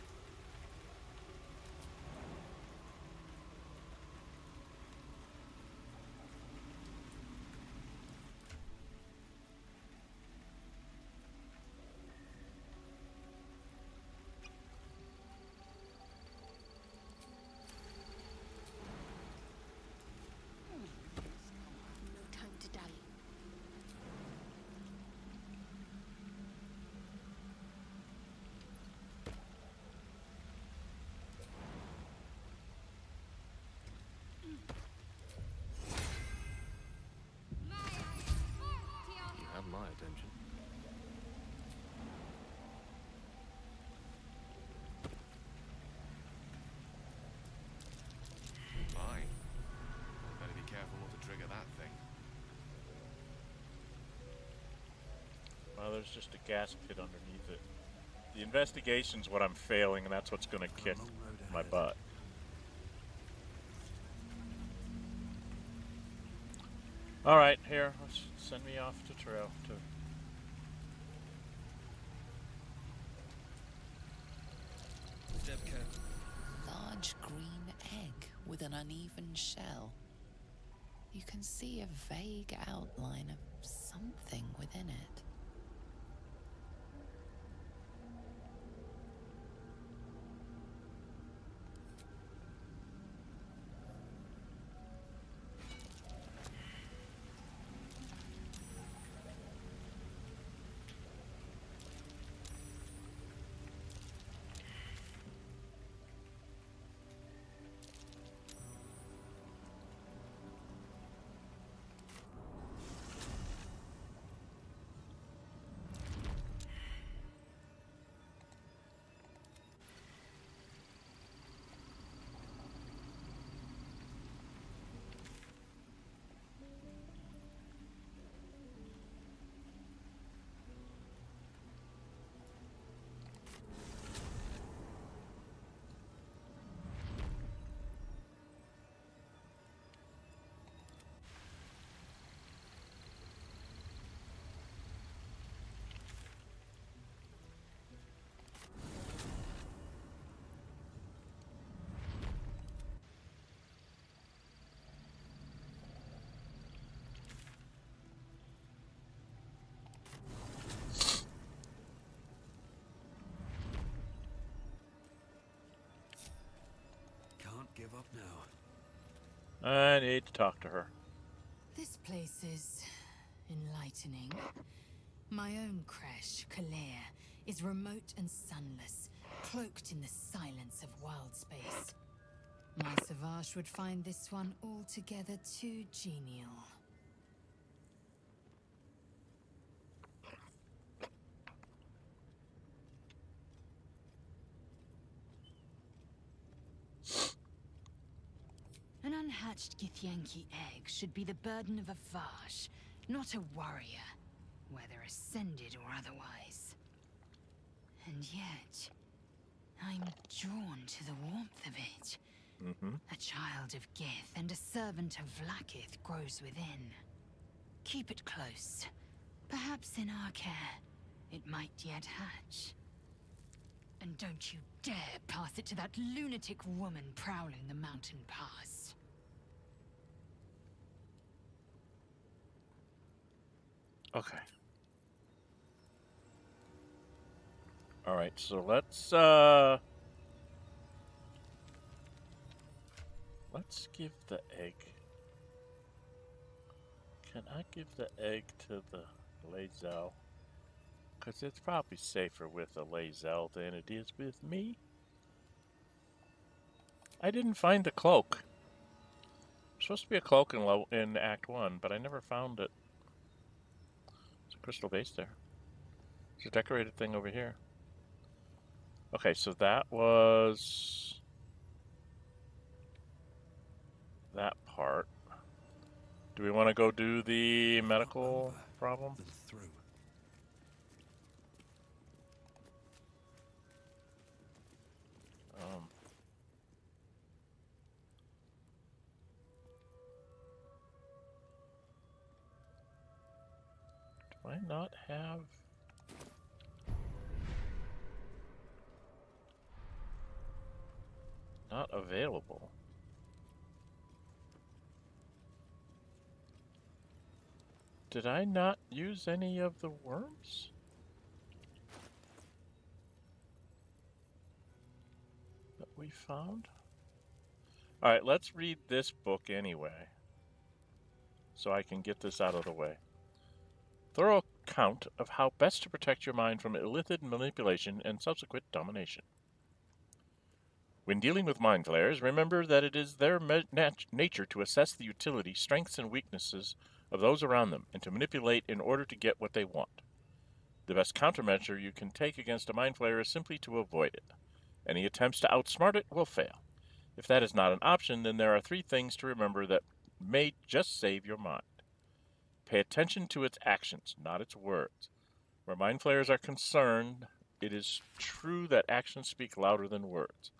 No time to die. You have my attention. Mine. Better be careful not to trigger that thing. Well, there's just a gas pit underneath it. The investigation's what I'm failing, and that's what's gonna kick my butt. All right, here, let's send me off to trail. Step carefully. Large green egg with an uneven shell. You can see a vague outline of something within it. Can't give up now. I need to talk to her. This place is enlightening. My own creche, Calais, is remote and sunless, cloaked in the silence of wild space. My Savage would find this one altogether too genial. An unhatched Githyanki egg should be the burden of a Vash, not a warrior, whether ascended or otherwise. And yet, I'm drawn to the warmth of it. A child of Gith and a servant of Vlaakith grows within. Keep it close. Perhaps in our care, it might yet hatch. And don't you dare pass it to that lunatic woman prowling the mountain pass. Okay. All right, so let's give the egg. Can I give the egg to the Lae'zel? Because it's probably safer with a Lae'zel than it is with me. I didn't find the cloak. There's supposed to be a cloak in Act 1, but I never found it. There's a crystal base there. There's a decorated thing over here. Okay, so that was that part. Do we want to go do the medical problem? Through. Do I not have... Not available. Did I not use any of the worms? That we found? Alright, let's read this book anyway. So I can get this out of the way. Thorough account of how best to protect your mind from illicit manipulation and subsequent domination. When dealing with Mind Flayers, remember that it is their nature to assess the utility, strengths, and weaknesses of those around them, and to manipulate in order to get what they want. The best countermeasure you can take against a Mind Flayer is simply to avoid it. Any attempts to outsmart it will fail. If that is not an option, then there are 3 things to remember that may just save your mind. Pay attention to its actions, not its words. Where Mind Flayers are concerned, it is true that actions speak louder than words,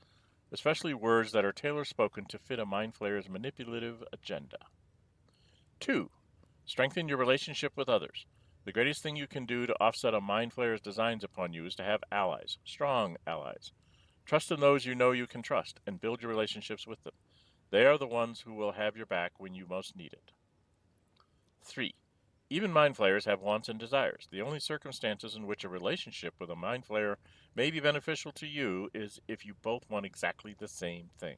especially words that are tailor-spoken to fit a Mind Flayer's manipulative agenda. 2. Strengthen your relationship with others. The greatest thing you can do to offset a Mind Flayer's designs upon you is to have allies, strong allies. Trust in those you know you can trust, and build your relationships with them. They are the ones who will have your back when you most need it. 3. Even Mind Flayers have wants and desires. The only circumstances in which a relationship with a Mind Flayer may be beneficial to you is if you both want exactly the same thing.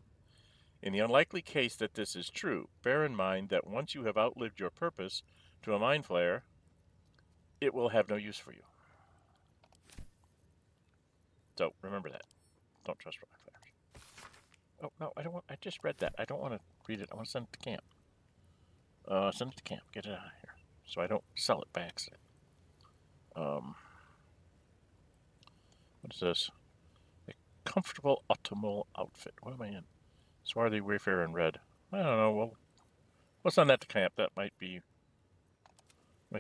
In the unlikely case that this is true, bear in mind that once you have outlived your purpose to a Mind Flayer, it will have no use for you. So remember that. Don't trust Mind Flayers. Oh no, I don't want. I just read that. I don't want to read it. I want to send it to camp. Send it to camp. Get it out of here, so I don't sell it by accident. What is this? A comfortable optimal outfit. What am I in? Swarthy Wayfarer in red. I don't know. Well, we'll send that to camp. That might be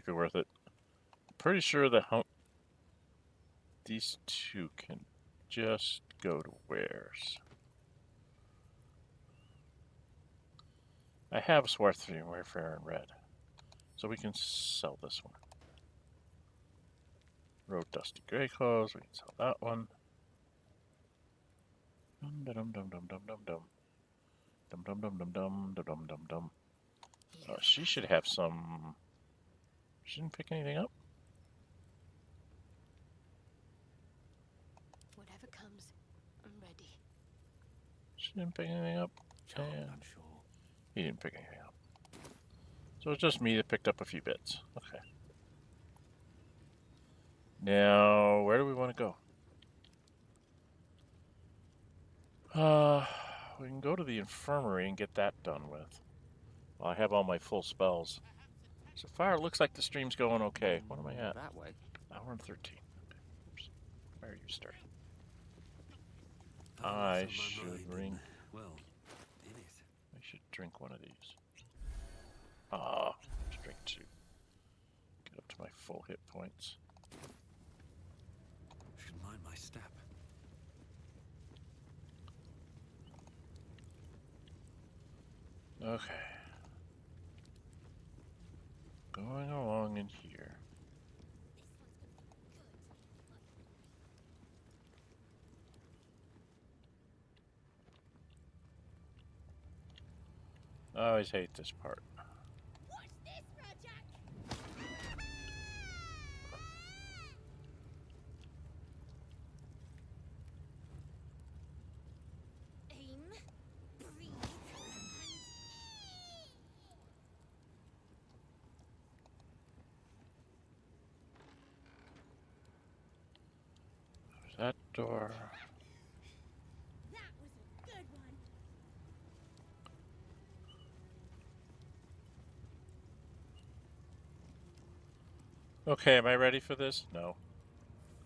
worth it. Pretty sure that these two can just go to wares. I have Swarthy Wayfarer in red, so we can sell this one. Road Dusty Gray Clothes. We can sell that one. Dum dum dum dum dum dum dum. Dum dum dum dum dum dum dum dum. She should have some. She didn't pick anything up. Whatever comes, I'm ready. She didn't pick anything up. I'm not sure. He didn't pick anything up. So it's just me that picked up a few bits. Okay. Now, where do we want to go? We can go to the infirmary and get that done with. Well, I have all my full spells. So far, it looks like the stream's going okay. What am I at? That way. Hour and 13. Okay. Oops. Why are you starting? I should drink. Well, it is. I should drink one of these. Let's drink 2. Get up to my full hit points. Should mind my step. Okay. Going along in here. I always hate this part. What's this, Rajak? Aim, breathe, and There's that door. that was a good one. Okay, am I ready for this? No.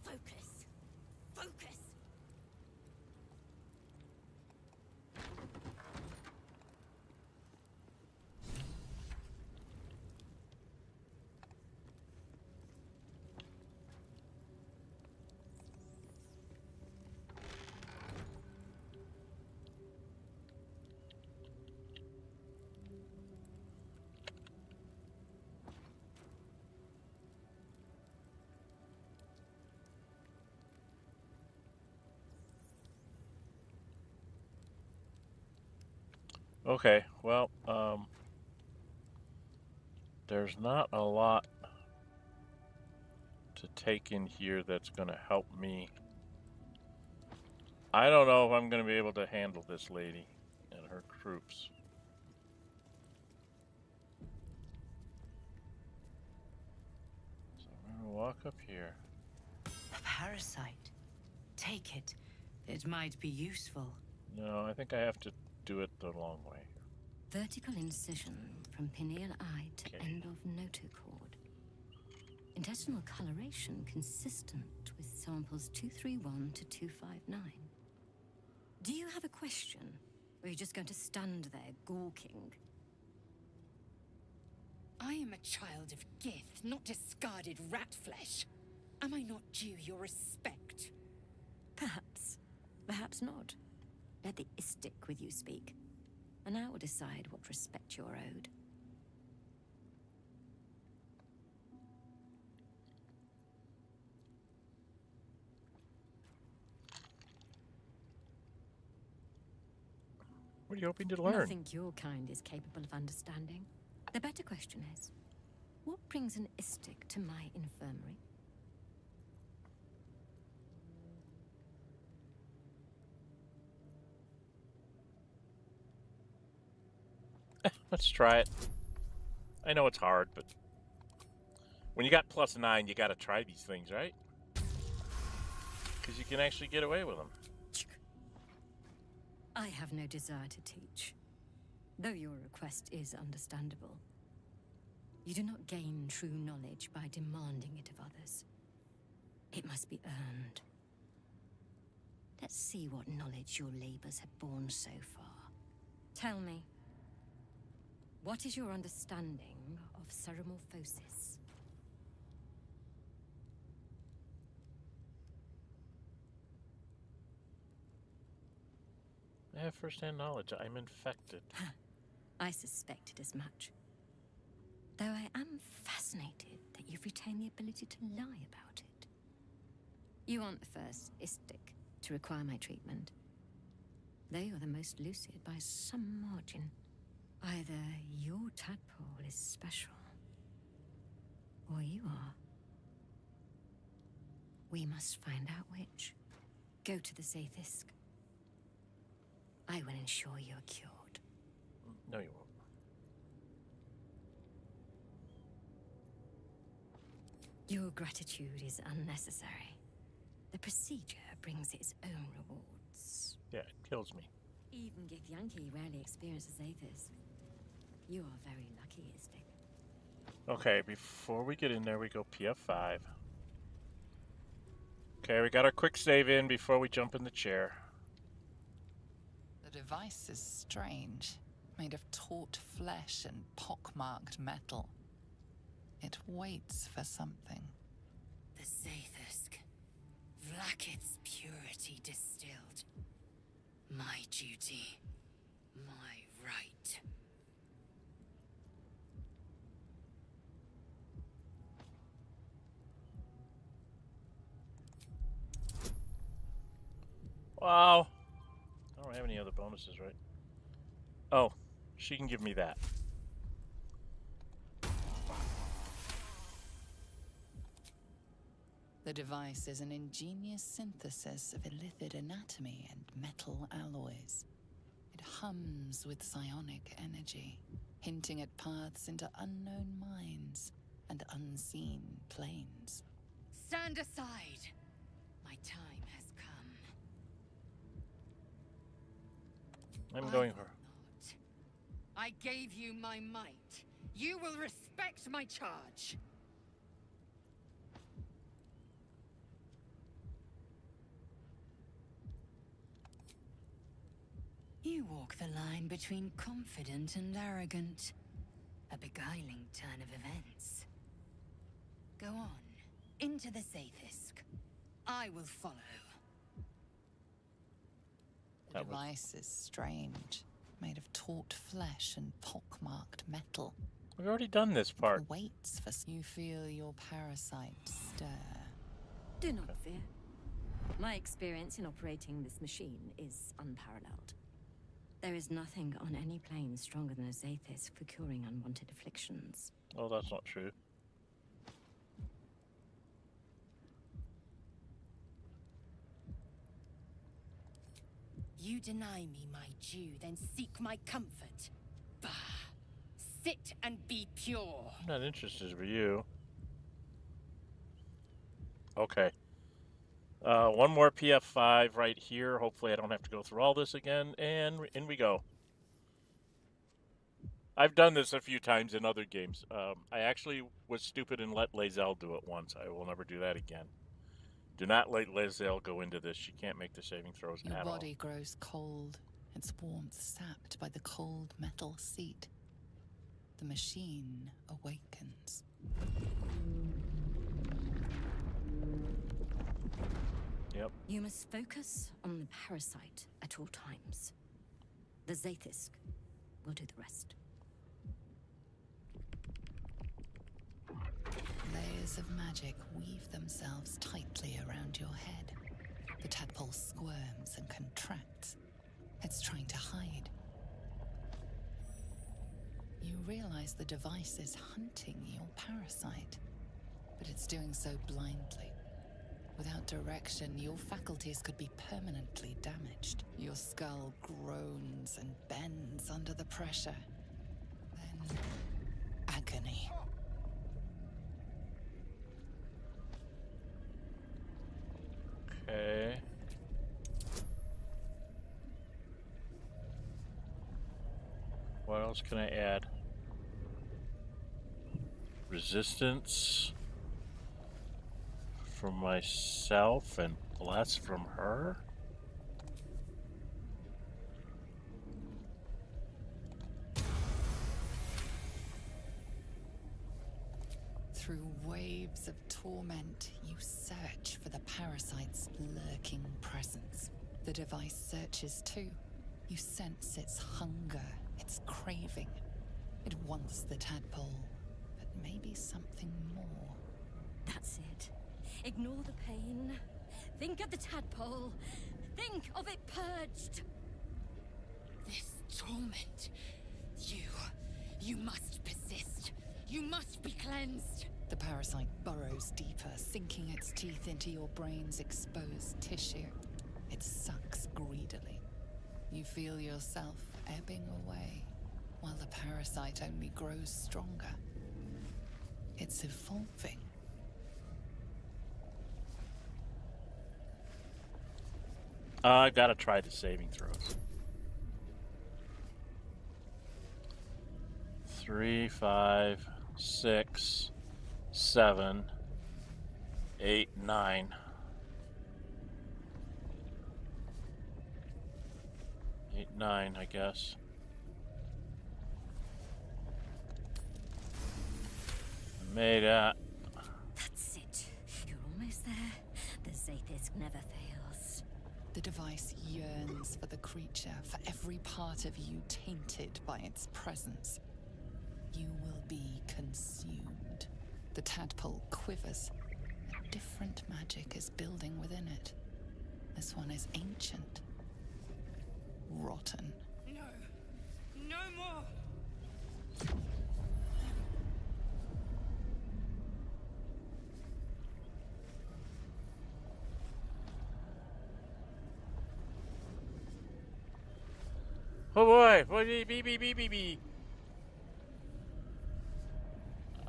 Focus. Focus. Okay, well, there's not a lot to take in here that's going to help me. I don't know if I'm going to be able to handle this lady and her troops. So I'm going to walk up here. A parasite. Take it. It might be useful. No, I think I have to do it the long way. Vertical incision from pineal eye to Okay. end of notochord. Intestinal coloration consistent with samples 231 to 259. Do you have a question? Or are you just going to stand there gawking? I am a child of Gith, not discarded rat flesh. Am I not due your respect? Perhaps. Perhaps not. Let the istic with you speak. And I will decide what respect you're owed. What are you hoping to learn? Nothing your kind is capable of understanding. The better question is, what brings an istic to my infirmary? Let's try it. I know it's hard, but when you got +9, you gotta try these things, right? Because you can actually get away with them. I have no desire to teach, though your request is understandable. You do not gain true knowledge by demanding it of others. It must be earned. Let's see what knowledge your labors have borne so far. Tell me, what is your understanding of ceramorphosis? I have first-hand knowledge. I'm infected. I suspected as much. Though I am fascinated that you've retained the ability to lie about it. You aren't the first istic to require my treatment. Though you're the most lucid by some margin. Either your tadpole is special, or you are. We must find out which. Go to the Zaithisk. I will ensure you're cured. No, you won't. Your gratitude is unnecessary. The procedure brings its own rewards. Yeah, it kills me. Even Githyanki rarely experiences Zaithis. You are very lucky, Istik. Okay, before we get in there, we go PF5. Okay, we got our quick save in before we jump in the chair. The device is strange, made of taut flesh and pockmarked metal. It waits for something. The Zaithisk. Vlaakith's purity distilled. My duty. My right. Wow. I don't have any other bonuses, right? Oh, she can give me that. The device is an ingenious synthesis of illithid anatomy and metal alloys. It hums with psionic energy, hinting at paths into unknown minds and unseen planes. Stand aside. My time has come. I'm going her. I gave you my might. You will respect my charge. You walk the line between confident and arrogant. A beguiling turn of events. Go on, into the Zaithisk. I will follow. The device is strange, made of taut flesh and pockmarked metal. We've already done this part. It waits for you. Feel your parasite stir. Do not fear. My experience in operating this machine is unparalleled. There is nothing on any plane stronger than a Zaithis for curing unwanted afflictions. Oh, that's not true. You deny me my due, then seek my comfort. Bah! Sit and be pure. I'm not interested for you. Okay. One more PF5 right here. Hopefully I don't have to go through all this again. And in we go. I've done this a few times in other games. I actually was stupid and let Lae'zel do it once. I will never do that again. Do not let Lae'zel go into this. She can't make the saving throws Your at all. Your body grows cold, its warmth sapped by the cold metal seat. The machine awakens. Yep. You must focus on the parasite at all times. The Zaithisk will do the rest. Layers of magic weave themselves tightly around your head. The tadpole squirms and contracts. It's trying to hide, realize the device is hunting your parasite, but it's doing so blindly. Without direction, your faculties could be permanently damaged. Your skull groans and bends under the pressure. Then, agony. Okay. What else can I add? Resistance from myself and less from her? Through waves of torment, you search for the parasite's lurking presence. The device searches too. You sense its hunger, its craving. It wants the tadpole, but maybe something more. That's it. Ignore the pain. Think of the tadpole. Think of it purged. This torment. You must persist. You must be cleansed. The parasite burrows deeper, sinking its teeth into your brain's exposed tissue. It sucks greedily. You feel yourself ebbing away, while the parasite only grows stronger. It's evolving. I've got to try the saving throws. 3, 5, 6, 7, 8, 9. 8, 9, I guess. I made it. That's it. You're almost there. The Zaithisk never fails. The device yearns for the creature, for every part of you tainted by its presence. You will be consumed. The tadpole quivers. A different magic is building within it. This one is ancient. Rotten. No. No more. Oh boy! Be.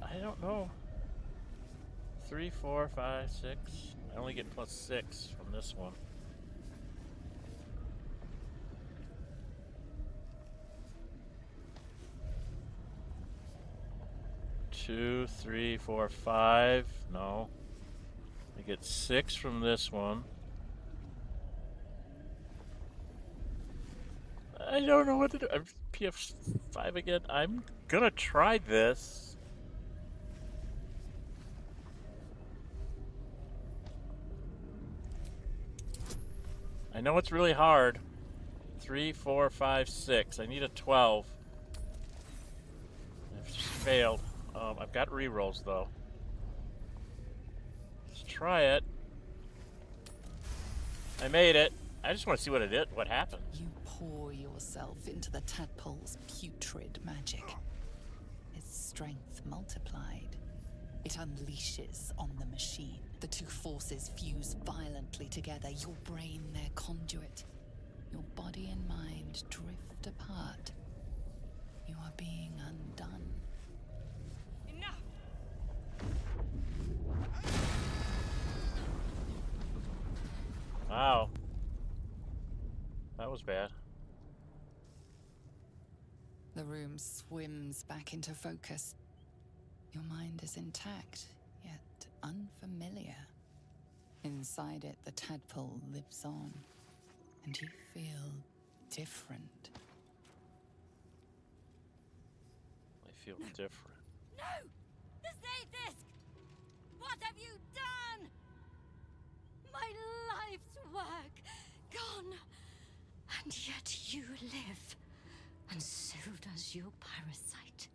I don't know. 3, 4, 5, 6. I only get +6 from this one. Two, 3, 4, 5. No. I get 6 from this one. I don't know what to do. I'm PF5 again. I'm gonna try this. I know it's really hard. 3, 4, 5, 6. I need a 12. I've just failed. I've got rerolls though. Let's try it. I made it. I just want to see what it is. What happened? You pour yourself into the tadpole's putrid magic. Its strength multiplied. It unleashes on the machine. The two forces fuse violently together, your brain their conduit. Your body and mind drift apart. You are being undone. Enough! Wow. That was bad. The room swims back into focus. Your mind is intact, yet unfamiliar. Inside it, the tadpole lives on, and you feel different. I feel different. No! The Zaithisk! What have you done? My life's work gone. And yet you live. And so does your parasite.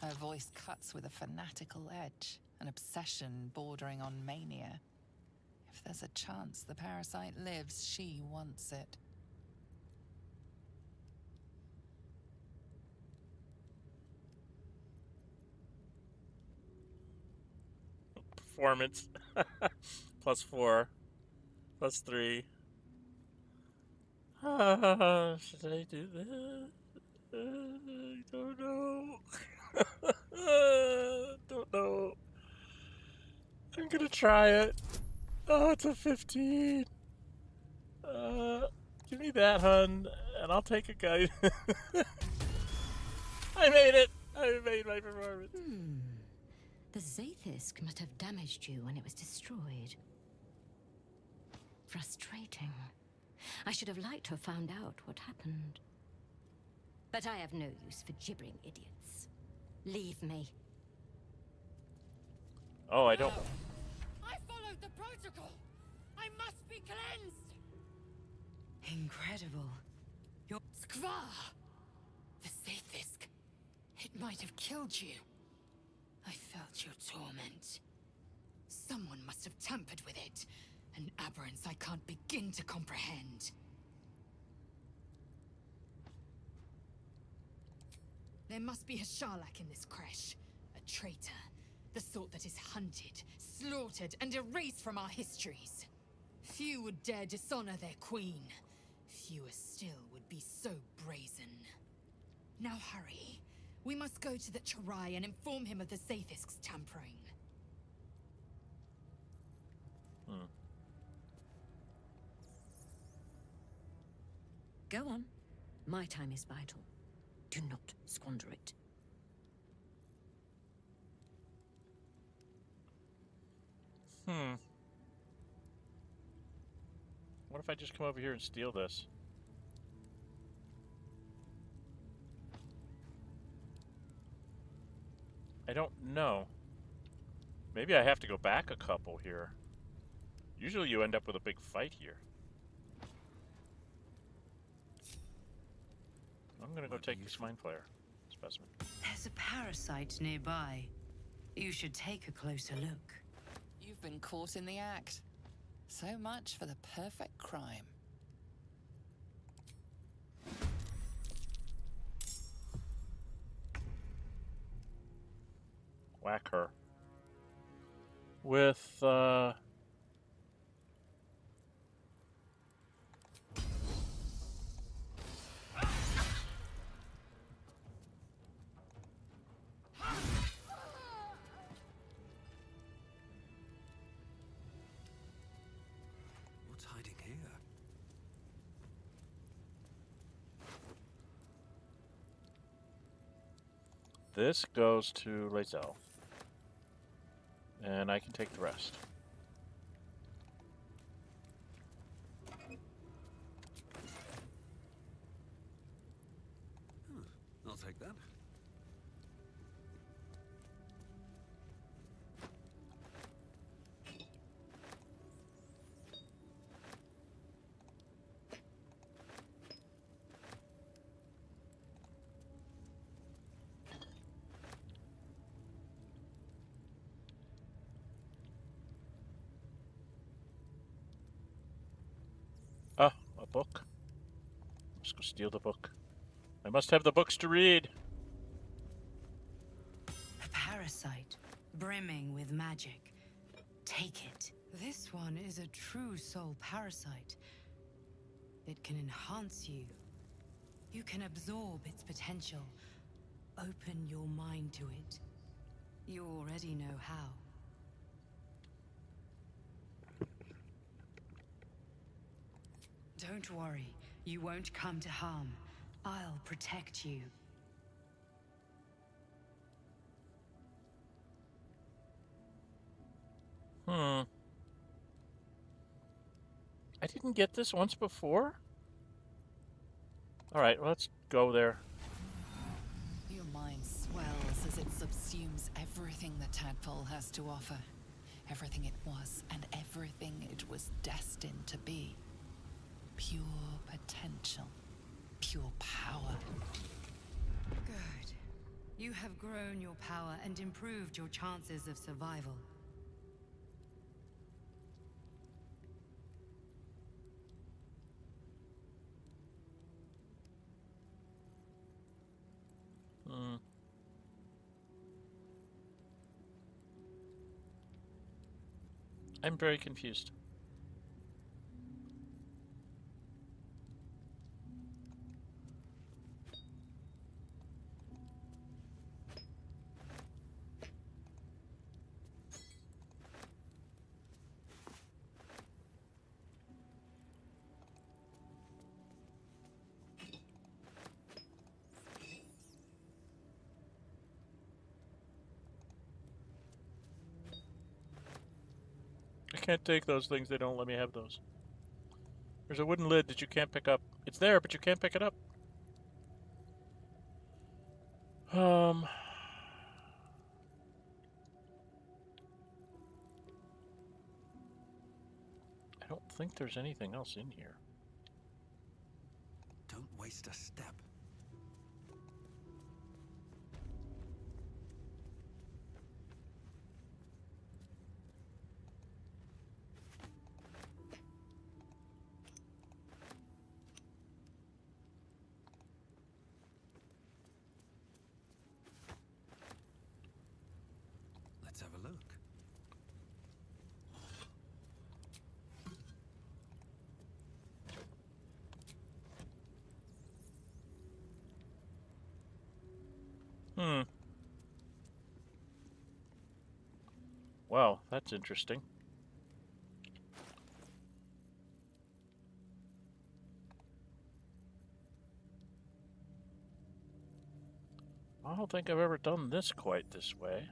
Her voice cuts with a fanatical edge, an obsession bordering on mania. If there's a chance the parasite lives, she wants it. performance. +4. +3. Should I do that? I don't know. Don't know. I'm gonna try it. Oh, it's a 15. Give me that, hun, and I'll take a guide. I made it! I made my performance. The Zaithisk must have damaged you when it was destroyed. Frustrating. I should have liked to have found out what happened. But I have no use for gibbering idiots. Leave me. Oh, I don't... I followed the protocol! I must be cleansed! Incredible. Your Skvar! The Zaithisk. It might have killed you. I felt your torment. Someone must have tampered with it. An aberrance I can't begin to comprehend. There must be a Sharlak in this Creche. A traitor. The sort that is hunted, slaughtered, and erased from our histories. Few would dare dishonor their queen. Fewer still would be so brazen. Now hurry. We must go to the Charai and inform him of the Zaithisk's tampering. Go on. My time is vital. Do not squander it. What if I just come over here and steal this? I don't know. Maybe I have to go back a couple here. Usually you end up with a big fight here. I'm gonna go take this Mind Flayer specimen. There's a parasite nearby. You should take a closer look. You've been caught in the act. So much for the perfect crime. Whack her. With, What's hiding here? this goes to Lae'zel. And I can take the rest. I'll take that. Ah, a book. Let's go steal the book. I must have the books to read. A parasite, brimming with magic. Take it. This one is a true soul parasite. It can enhance you. You can absorb its potential. Open your mind to it. You already know how. Don't worry, you won't come to harm. I'll protect you. I didn't get this once before? Alright, let's go there. Your mind swells as it subsumes everything the tadpole has to offer. Everything it was and everything it was destined to be. Pure potential. Pure power. Good. You have grown your power and improved your chances of survival. I'm very confused. I can't take those things. They don't let me have those. There's a wooden lid that you can't pick up. It's there, but you can't pick it up. I don't think there's anything else in here. Don't waste a step. Let's have a look. Wow, that's interesting. I don't think I've ever done this quite this way.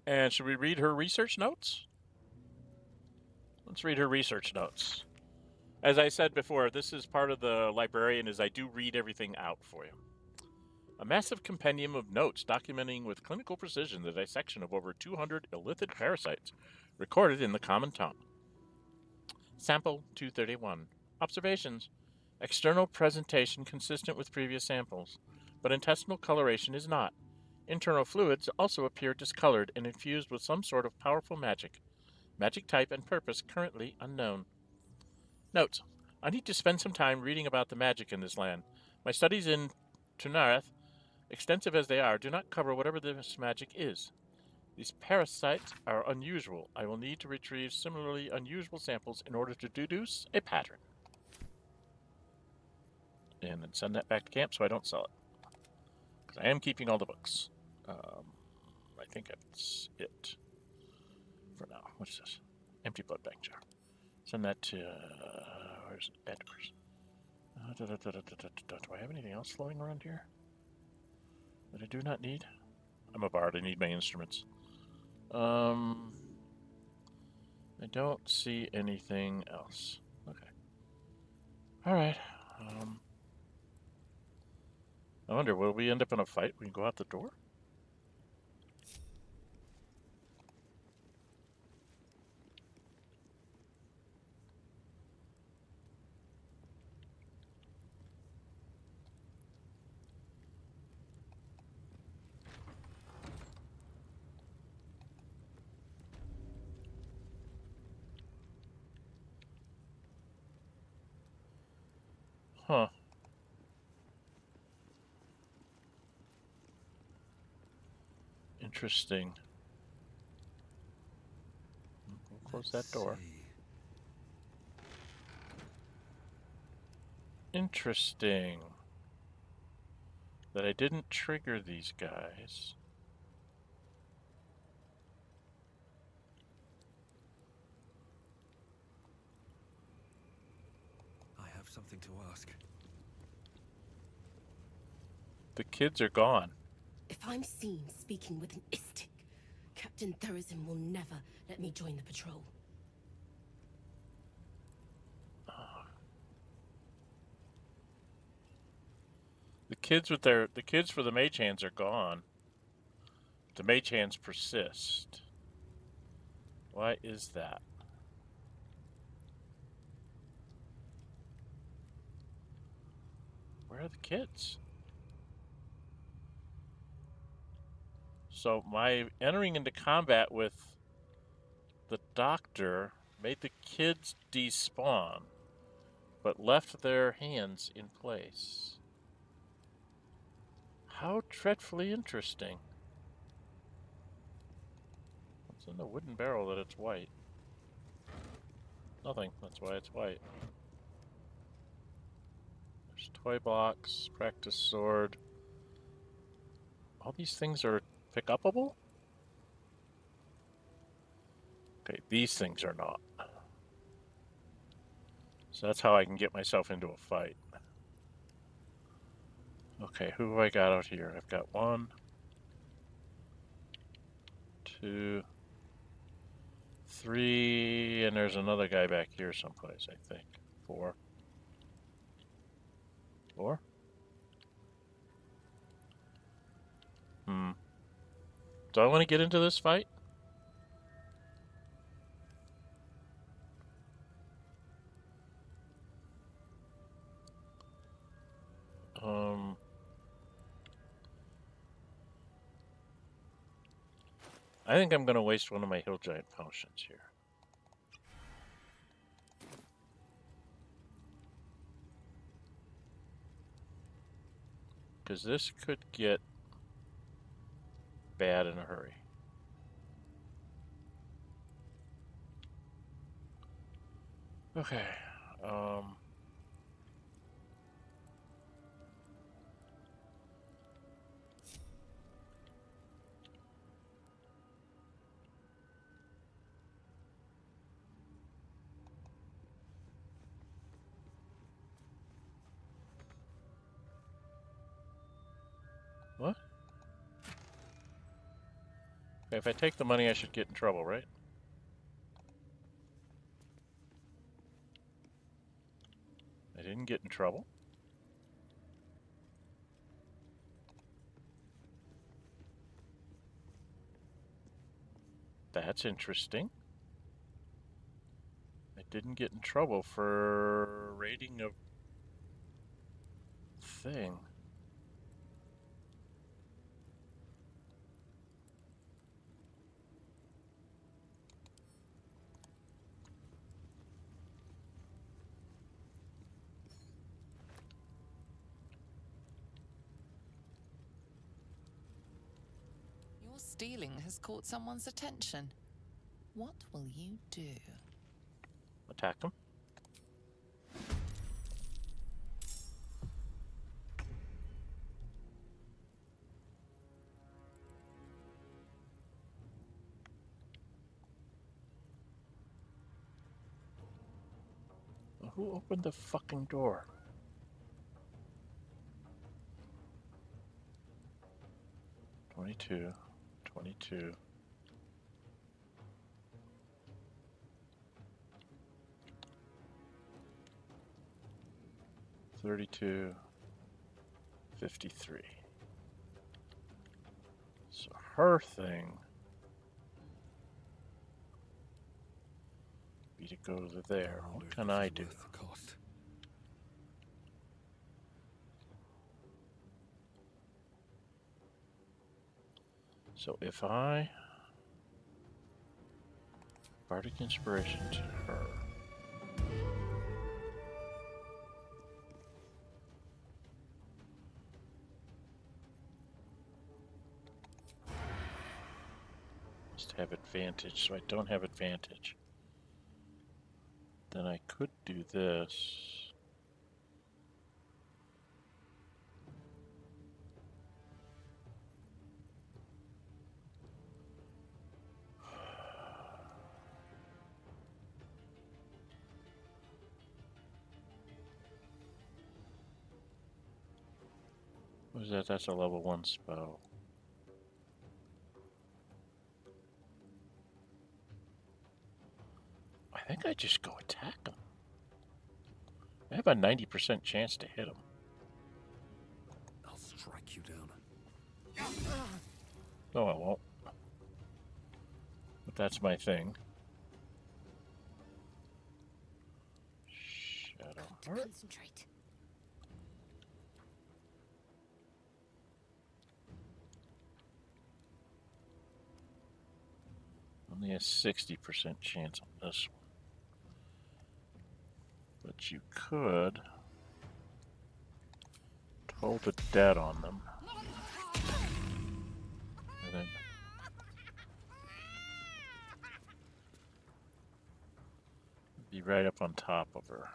And should we read her research notes? Let's read her research notes. As I said before, this is part of the Librarian, is I do read everything out for you. A massive compendium of notes documenting with clinical precision the dissection of over 200 illithid parasites recorded in the common tongue. Sample 231. Observations. External presentation consistent with previous samples, but intestinal coloration is not. Internal fluids also appear discolored and infused with some sort of powerful magic. Magic type and purpose currently unknown. Notes. I need to spend some time reading about the magic in this land. My studies in Tunareth, extensive as they are, do not cover whatever this magic is. These parasites are unusual. I will need to retrieve similarly unusual samples in order to deduce a pattern. And then send that back to camp so I don't sell it. Because I am keeping all the books. I think that's it for now. What is this? Empty blood bank jar. Send that to... where's it? Edwards. Do I have anything else floating around here that I do not need? I'm a bard. I need my instruments. I don't see anything else. Okay. Alright. I wonder, will we end up in a fight when we go out the door? Huh. Interesting. We'll close that door. Interesting. That I didn't trigger these guys. I have something to ask. The kids are gone. If I'm seen speaking with an istic, Captain Thurston will never let me join the patrol. The kids for the mage hands are gone. The mage hands persist. Why is that? Where are the kids? So my entering into combat with the doctor made the kids despawn, but left their hands in place. How dreadfully interesting. What's in the wooden barrel that it's white? Nothing. That's why it's white. There's toy box, practice sword. All these things are pick-upable? Okay, these things are not. So that's how I can get myself into a fight. Okay, who have I got out here? I've got 1, 2, 3, and there's another guy back here someplace, I think. 4. 4? Do I want to get into this fight? I think I'm going to waste one of my Hill Giant potions here. Because this could get bad in a hurry. Okay. What? Okay, if I take the money, I should get in trouble, right? I didn't get in trouble. That's interesting. I didn't get in trouble for raiding a thing. Your stealing has caught someone's attention. What will you do? Attack them. Who opened the fucking door? $22, $22. $32, $53. So her thing be to go to there. What can I do? So if I Bardic Inspiration to her. Must have advantage, so I don't have advantage. Then I could do this. What is that? That's a level 1 spell. I think I just go attack him. I have a 90% chance to hit him. I'll strike you down. No, I won't. But that's my thing. Shadow Heart. Concentrate. Only a 60% chance on this one. But you could toll the dead on them. And then be right up on top of her.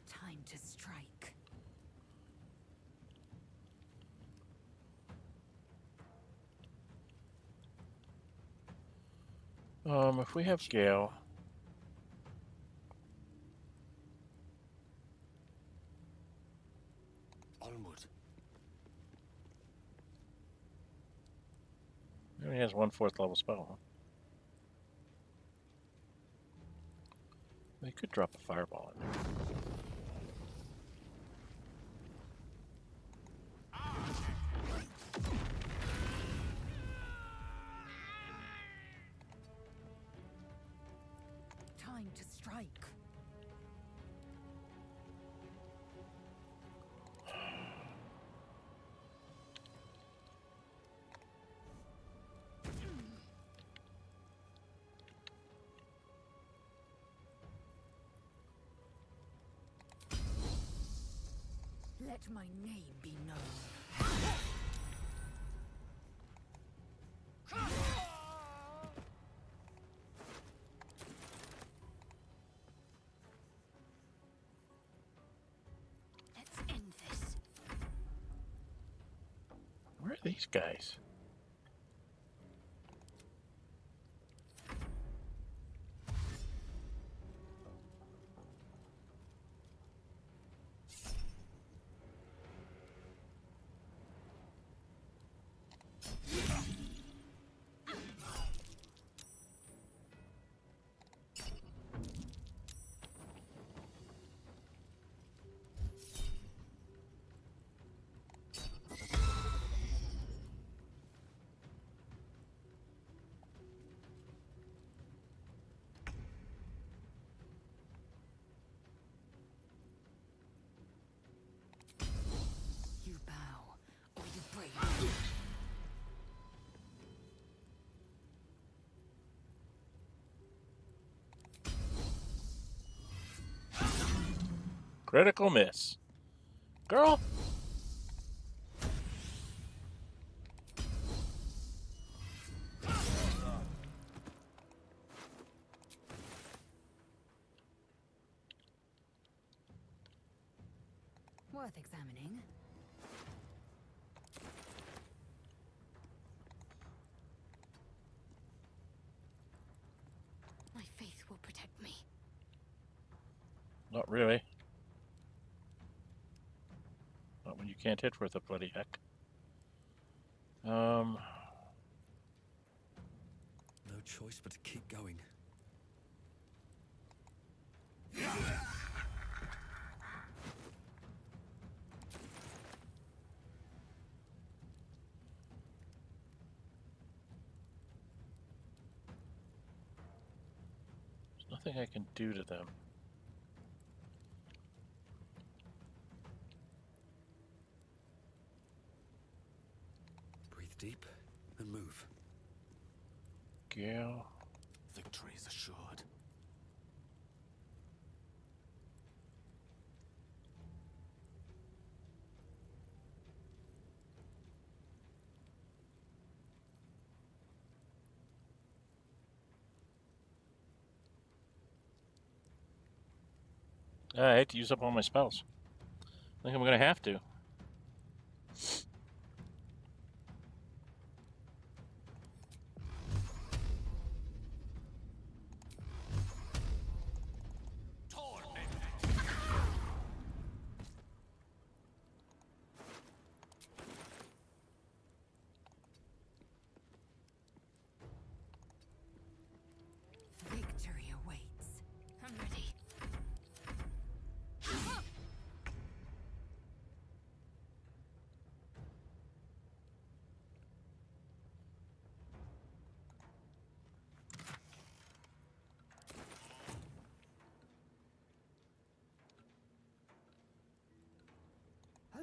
Time to strike. If we have Gale. Onward. He only has 1 4th level spell, huh? They could drop a fireball in there. Time to strike. Let my name be known. Let's end this. Where are these guys? You bow, or you break. Critical miss. Girl! Worth examining. My faith will protect me. Not really. Not when you can't hit worth a bloody heck. No choice but to keep going. There's nothing I can do to them. Breathe deep and move. Gale. Victory is assured. I hate to use up all my spells. I think I'm gonna have to. Victory awaits. I'm ready.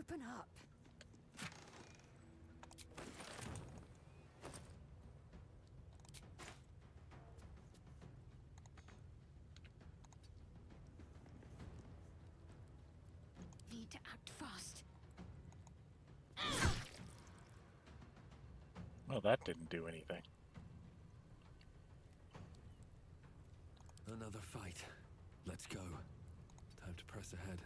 Open up. Need to act fast. Well, that didn't do anything. Another fight. Let's go. Time to press ahead.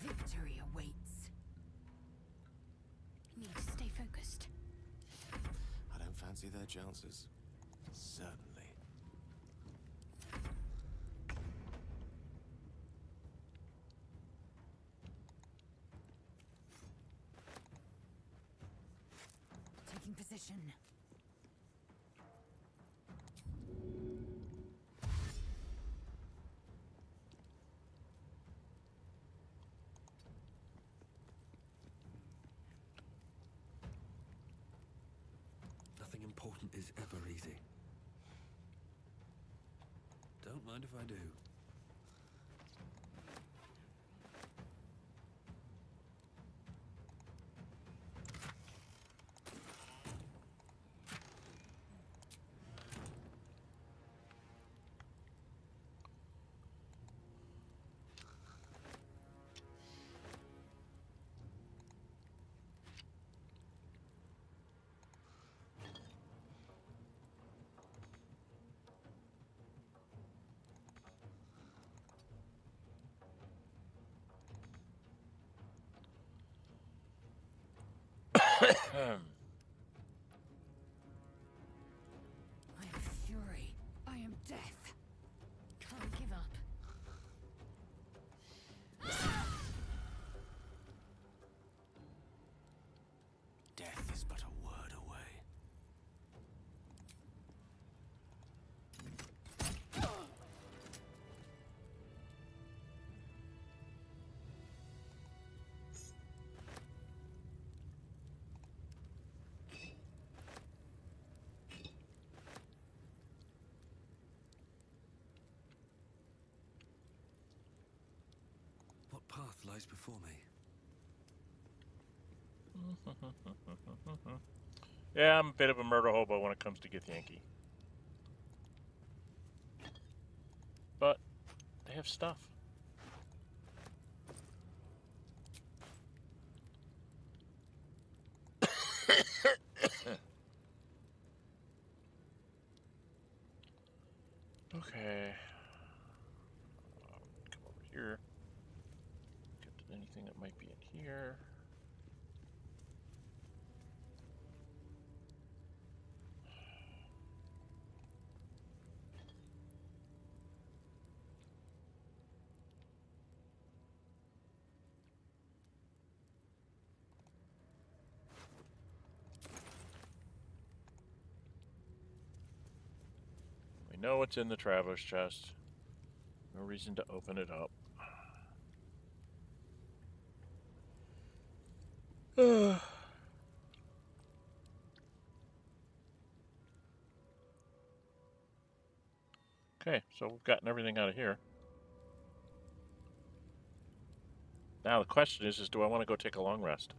Victory awaits. Need to stay focused. I don't fancy their chances. Certainly. Taking position. Nothing important is ever easy. Don't mind if I do. I am fury. I am death. Can't give up. Death is but a word away. What path lies before me? Yeah, I'm a bit of a murder hobo when it comes to Githyanki. But they have stuff. Okay. Come over here. Get to anything that might be in here. We know what's in the traveler's chest. No reason to open it up. Okay, so we've gotten everything out of here. Now the question is do I want to go take a long rest?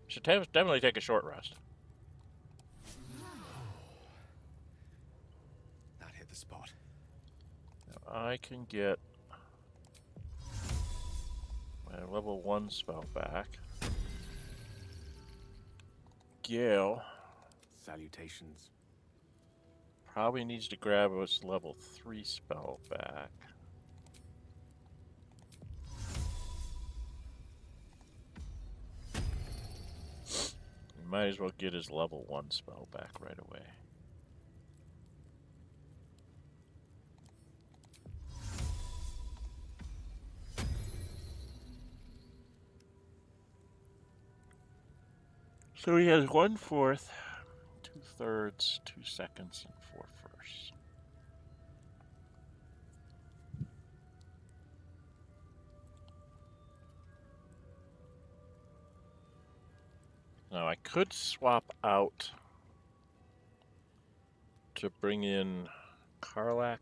Should definitely take a short rest. That hit the spot. Now I can get my level 1 spell back. Gale Salutations. probably needs to grab his level 3 spell back. He might as well get his level 1 spell back right away. So he has 1/4, 2/3, 2 seconds, and 4 firsts. could swap out to bring in Karlak.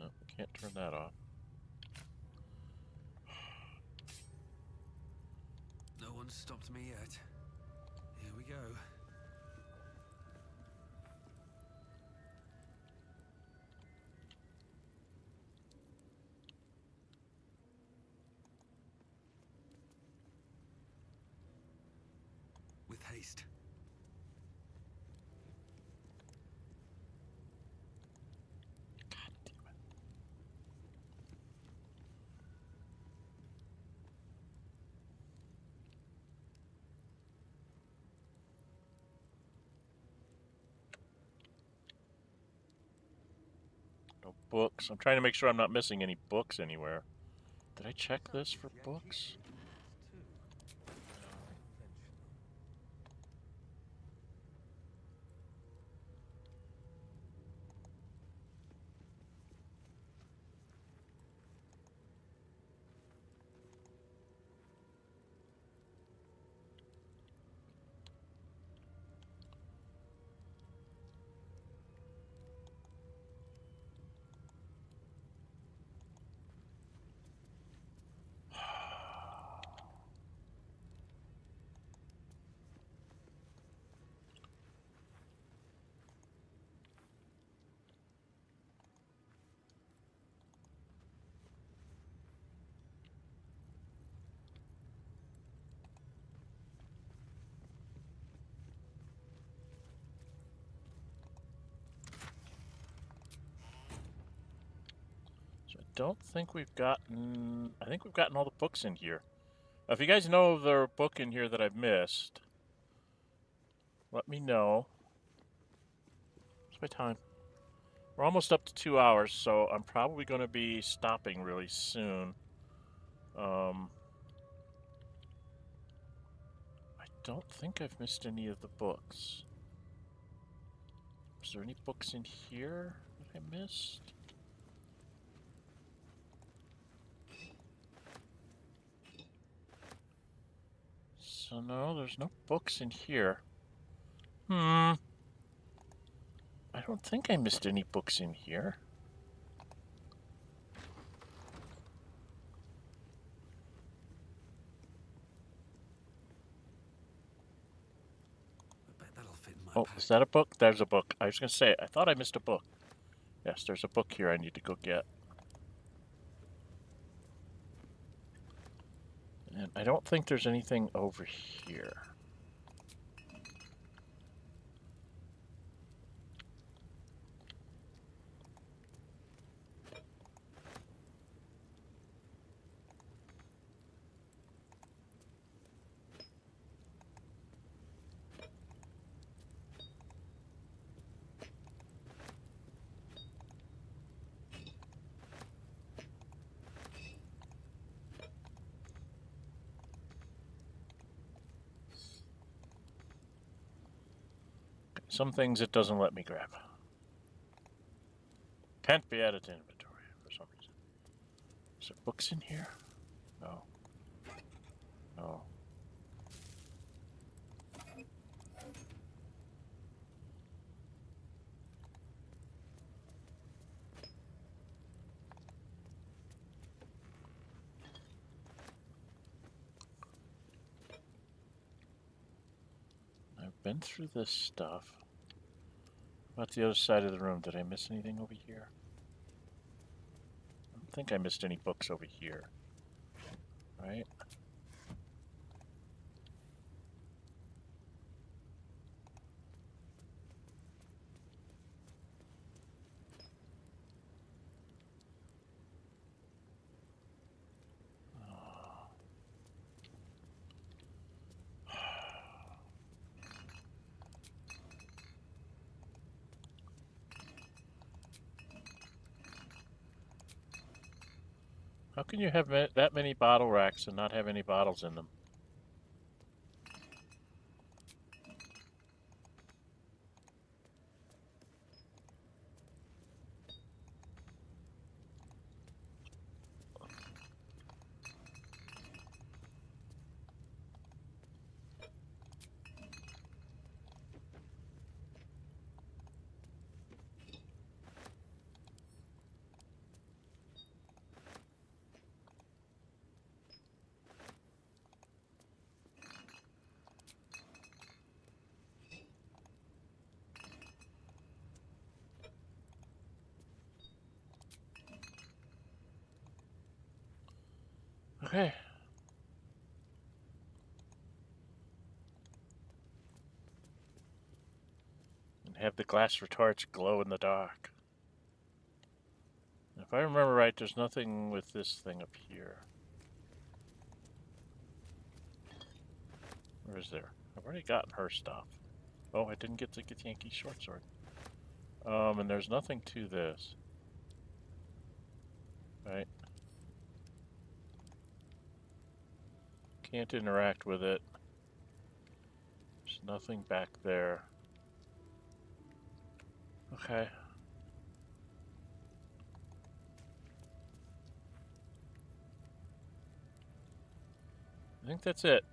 No, can't turn that off. No one's stopped me yet. Here we go. With haste. No books. I'm trying to make sure I'm not missing any books anywhere. Did I check this for books? Don't think we've gotten... I think we've gotten all the books in here. If you guys know of the book in here that I've missed, let me know. What's my time? We're almost up to 2 hours, so I'm probably going to be stopping really soon. I don't think I've missed any of the books. Is there any books in here that I missed? So no, there's no books in here. I don't think I missed any books in here. I bet that'll fit in my Oh, pack. is that a book? There's a book. I was going to say, I thought I missed a book. Yes, there's a book here I need to go get. And I don't think there's anything over here. Some things it doesn't let me grab. Can't be added to inventory for some reason. Is there books in here? No. No. I've been through this stuff. What about the other side of the room? Did I miss anything over here? I don't think I missed any books over here. Right? How can you have that many bottle racks and not have any bottles in them? Okay. And have the glass retorts glow in the dark. If I remember right, there's nothing with this thing up here. Or is there? I've already gotten her stuff. Oh, I didn't get to get Yankee short sword. And there's nothing to this. Right? Can't interact with it. There's nothing back there. Okay. I think that's it.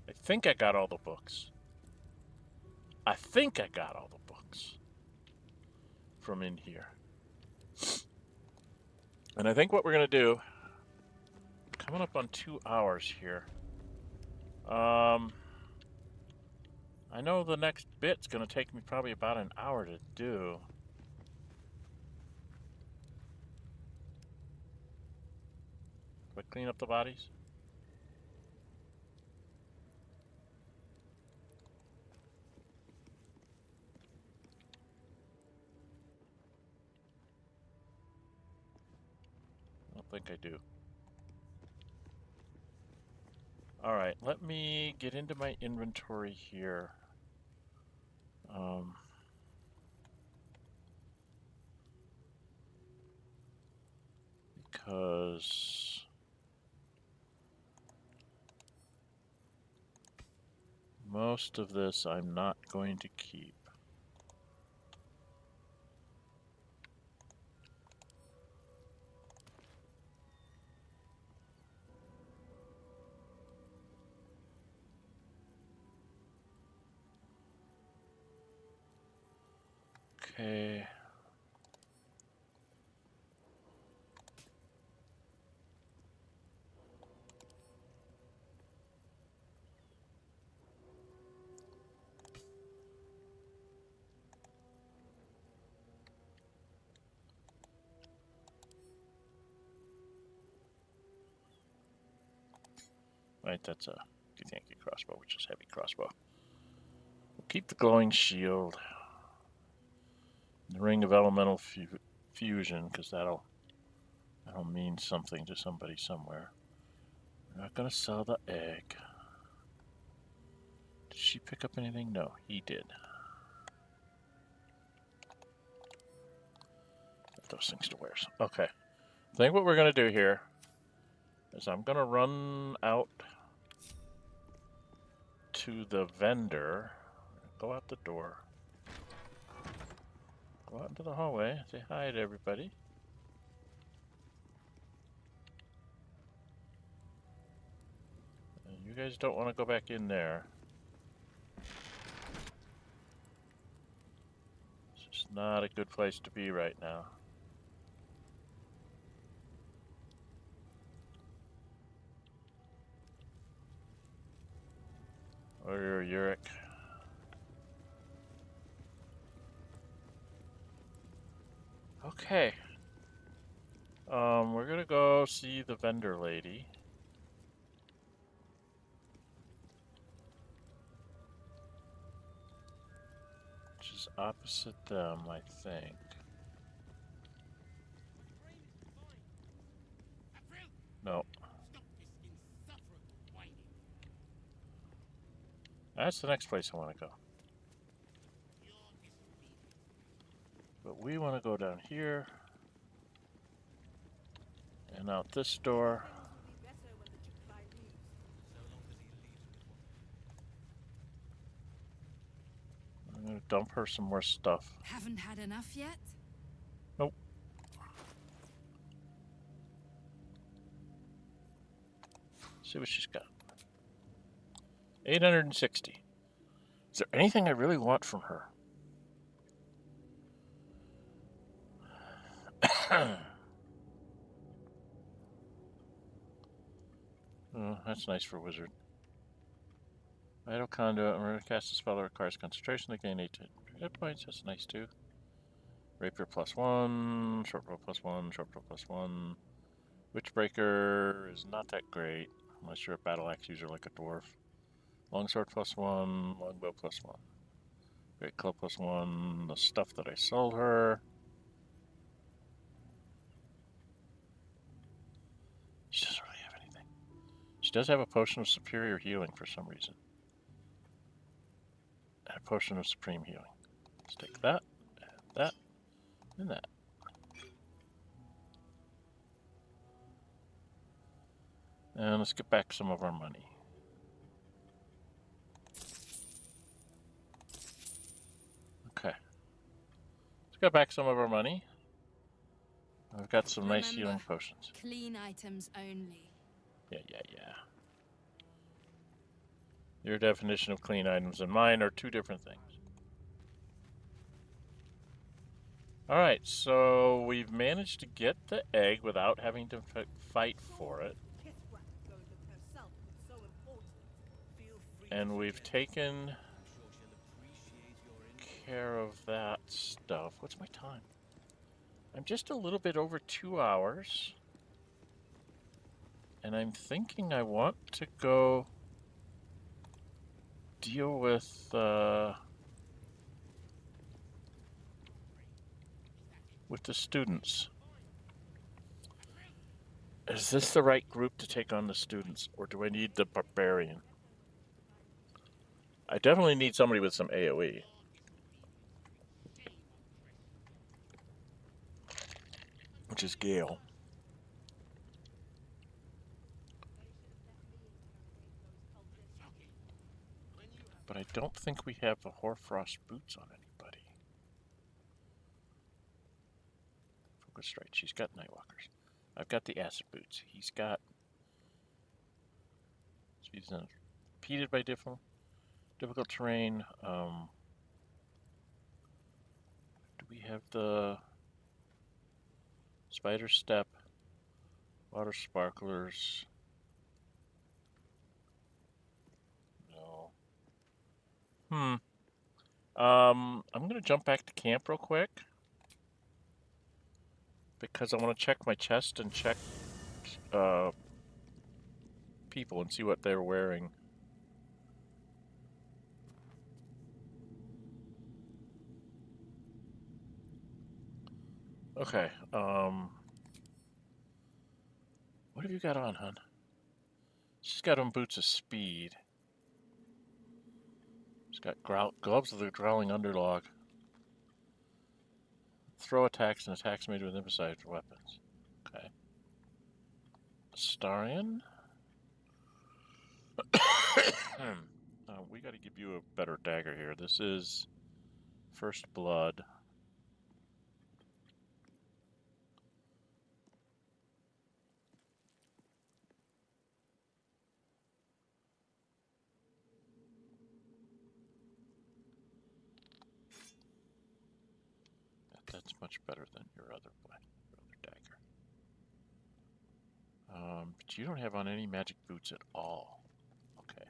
I think I got all the books. I think I got all the books from in here. And I think what we're going to do, coming up on 2 hours here. I know the next bit's going to take me probably about an hour to do. But clean up the bodies. I don't think I do. Alright, let me get into my inventory here. Because most of this I'm not going to keep. Okay. Right, that's a Yankee crossbow, which is heavy crossbow. We'll keep the glowing shield. The ring of elemental fusion, because that'll mean something to somebody somewhere. We're not gonna sell the egg. Did she pick up anything? No, he did. Got those things to wear. Okay. I think what we're gonna do here is I'm gonna run out to the vendor. Go out the door. Go out into the hallway. Say hi to everybody. And you guys don't want to go back in there. It's just not a good place to be right now. Or Uric. Okay. We're gonna go see the vendor lady. Which is opposite them, I think. No. That's the next place I want to go. But we want to go down here. And out this door. I'm gonna dump her some more stuff. Haven't had enough yet? Nope. See what she's got. 860. Is there anything I really want from her? Oh, that's nice for a wizard. Vital Conduit. I'm going to cast a spell that requires concentration to gain 8 hit points. That's nice too. Rapier +1. Short bow +1. Short bow +1. Witchbreaker is not that great unless you're a battle axe user like a dwarf. Longsword +1. Longbow +1. Great club +1. The stuff that I sold her. She doesn't really have anything. She does have a potion of superior healing for some reason. And a potion of supreme healing. Let's take that, and that. And let's get back some of our money. Okay. Let's get back some of our money. I've got some nice healing potions. Clean items only. Yeah. Your definition of clean items and mine are two different things. Alright, so we've managed to get the egg without having to fight for it. And we've taken care of that stuff. What's my time? I'm just a little bit over 2 hours. And I'm thinking I want to go deal with the students. Is this the right group to take on the students, or do I need the barbarian? I definitely need somebody with some AoE. Which is Gale. But I don't think we have the Hoarfrost boots on anybody. Focus Strike. She's got Nightwalkers. I've got the Acid boots. He's got. He's impeded by difficult terrain. Do we have the Spider Step, Water Sparklers? No. I'm gonna jump back to camp real quick because I want to check my chest and check people and see what they're wearing. Okay, what have you got on, hun? She's got on boots of speed. She's got gloves of the growling underlog. Throw attacks and attacks made with emphasized weapons. Okay. Starian? We got to give you a better dagger here. This is First Blood. That's much better than your other dagger. But you don't have on any magic boots at all. Okay.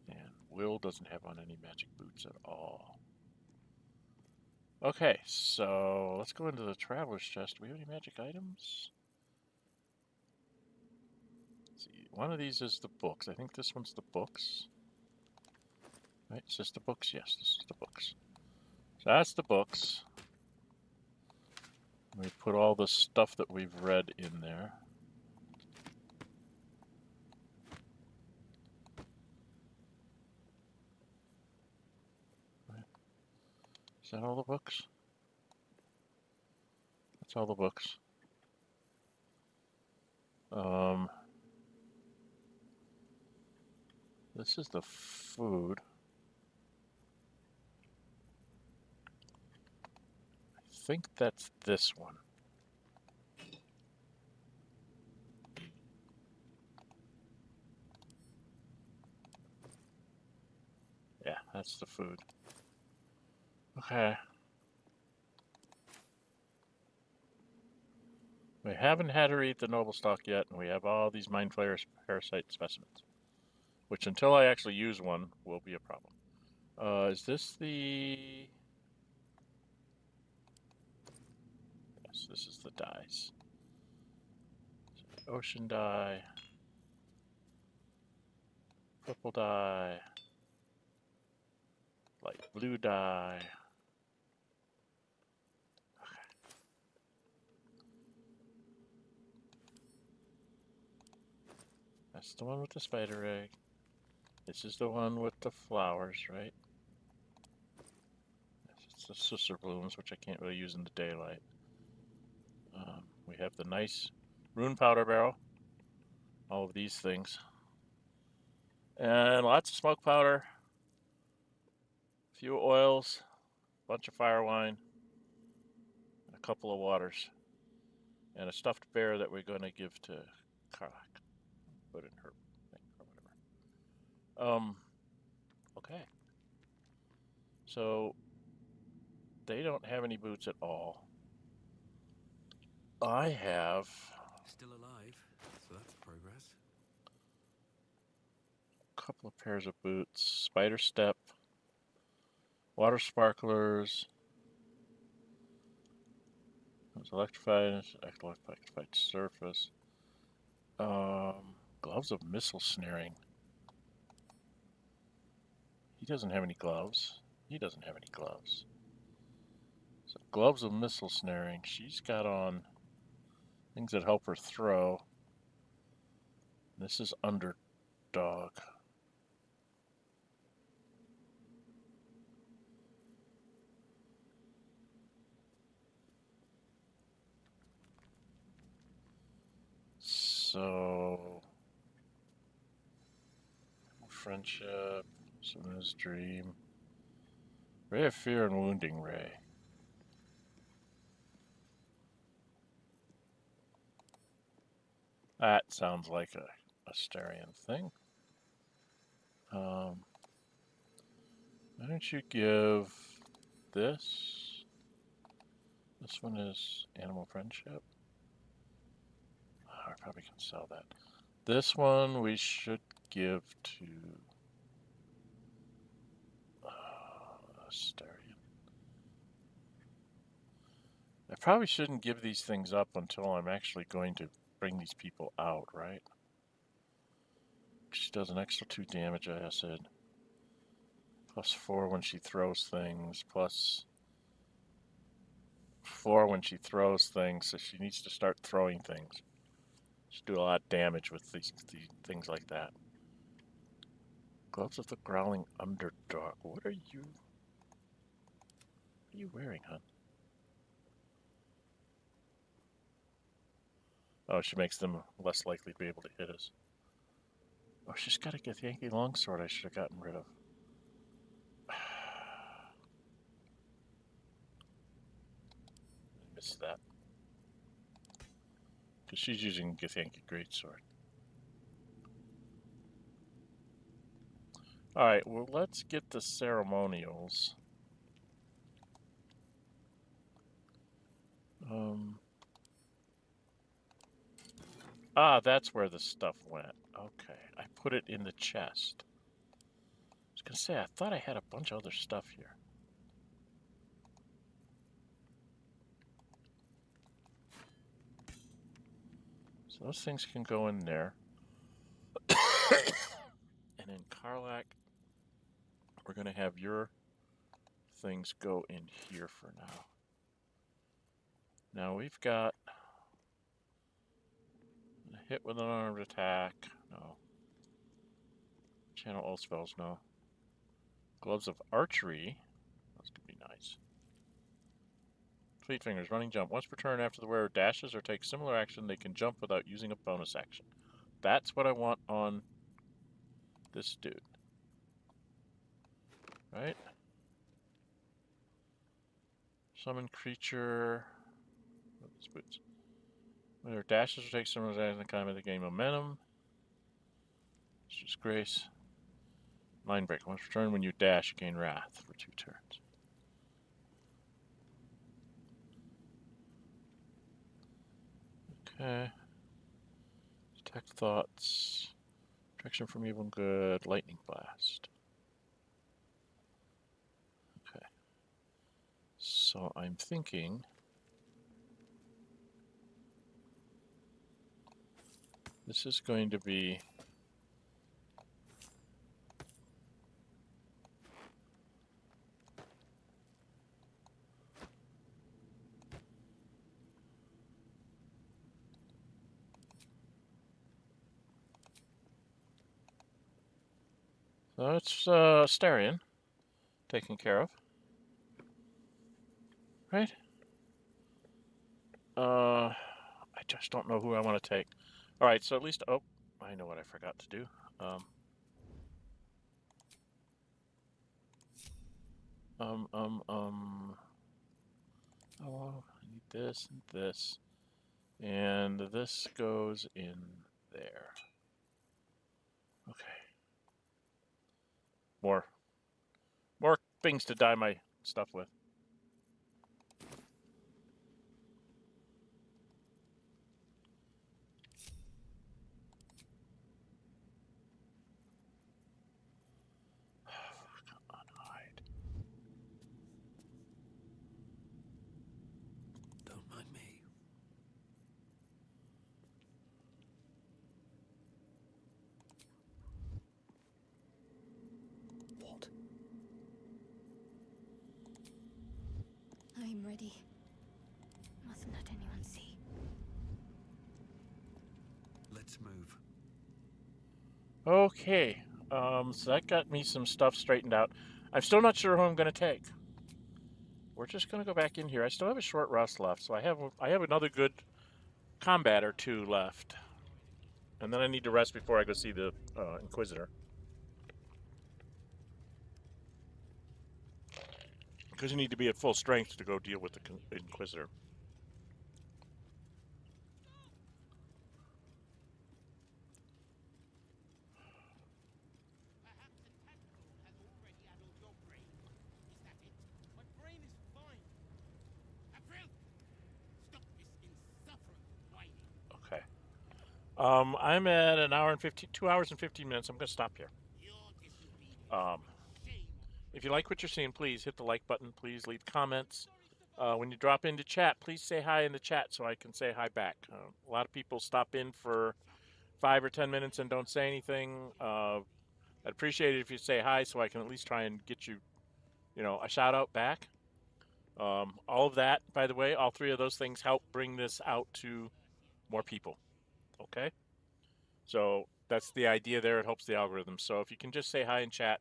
And Will doesn't have on any magic boots at all. Okay, so let's go into the traveler's chest. Do we have any magic items? Let's see. One of these is the books. I think this one's the books. Right? Is this the books? Yes, this is the books. So that's the books. We put all the stuff that we've read in there. Right. Is that all the books? That's all the books. This is the food. I think that's this one. Yeah, that's the food. Okay. We haven't had her eat the noble stock yet, and we have all these Mind Flayer parasite specimens. Which, until I actually use one, will be a problem. Is this the... Yes, this is the dyes. Ocean dye. Purple dye. Light blue dye. That's the one with the spider egg. This is the one with the flowers, right? It's the sister blooms, which I can't really use in the daylight. We have the nice rune powder barrel. All of these things. And lots of smoke powder. A few oils. A bunch of fire wine. And a couple of waters. And a stuffed bear that we're going to give to Karlak. Put in her thing or whatever. Okay. So, they don't have any boots at all. I have... Still alive, so that's progress. A couple of pairs of boots. Spider step. Water sparklers. Electrified surface. Gloves of missile snaring. He doesn't have any gloves. He doesn't have any gloves. So gloves of missile snaring. She's got on things that help her throw. This is underdog. So, friendship, Swimmers Dream, Ray of Fear and Wounding Ray. That sounds like a Astarian thing. Why don't you give this? This one is Animal Friendship. I probably can sell that. This one we should give to Astarian. I probably shouldn't give these things up until I'm actually going to bring these people out, right? She does an extra 2 damage, I said. Plus 4 when she throws things, plus 4 when she throws things, so she needs to start throwing things. She do a lot of damage with these things like that. Gloves of the Growling Underdog. What are you wearing, hon? Oh, she makes them less likely to be able to hit us. Oh, she's got a Githyanki longsword I should have gotten rid of. I missed that. Because she's using Githyanki greatsword. Alright, well, let's get the ceremonials. That's where the stuff went. Okay, I put it in the chest. I was gonna say, I thought I had a bunch of other stuff here. So those things can go in there. And in Karlak, we're gonna have your things go in here for now. Now we've got a hit with an armed attack. No. Channel all spells. No. Gloves of archery. Those could be nice. Fleet Fingers, running jump. Once per turn after the wearer dashes or takes similar action, they can jump without using a bonus action. That's what I want on this dude. Right? Summon creature. Boots. Whether dashes or takes similar action, kind they gain momentum. Disgrace. Mind break. Once per turn, when you dash, you gain wrath for 2 turns. Okay. Detect thoughts. Protection from evil and good. Lightning blast. Okay. So I'm thinking this is going to be so it's Starian taken care of. Right? I just don't know who I want to take. Alright, so at least oh, I know what I forgot to do. Oh, I need this and this. And this goes in there. Okay. More things to dye my stuff with. Don't mind me. What? I'm ready. Mustn't let anyone see. Let's move. Okay. So that got me some stuff straightened out. I'm still not sure who I'm going to take. We're just going to go back in here. I still have a short rest left, so I have another good combat or 2 left. And then I need to rest before I go see the Inquisitor. Because you need to be at full strength to go deal with the Inquisitor. Okay. I'm at 2 hours and 15 minutes. I'm going to stop here. If you like what you're seeing, please hit the like button. Please leave comments. When you drop into chat, please say hi in the chat so I can say hi back. A lot of people stop in for 5 or 10 minutes and don't say anything. I'd appreciate it if you say hi so I can at least try and get you, a shout out back. All of that, by the way, all 3 of those things help bring this out to more people. Okay? So that's the idea there. It helps the algorithm. So if you can just say hi in chat,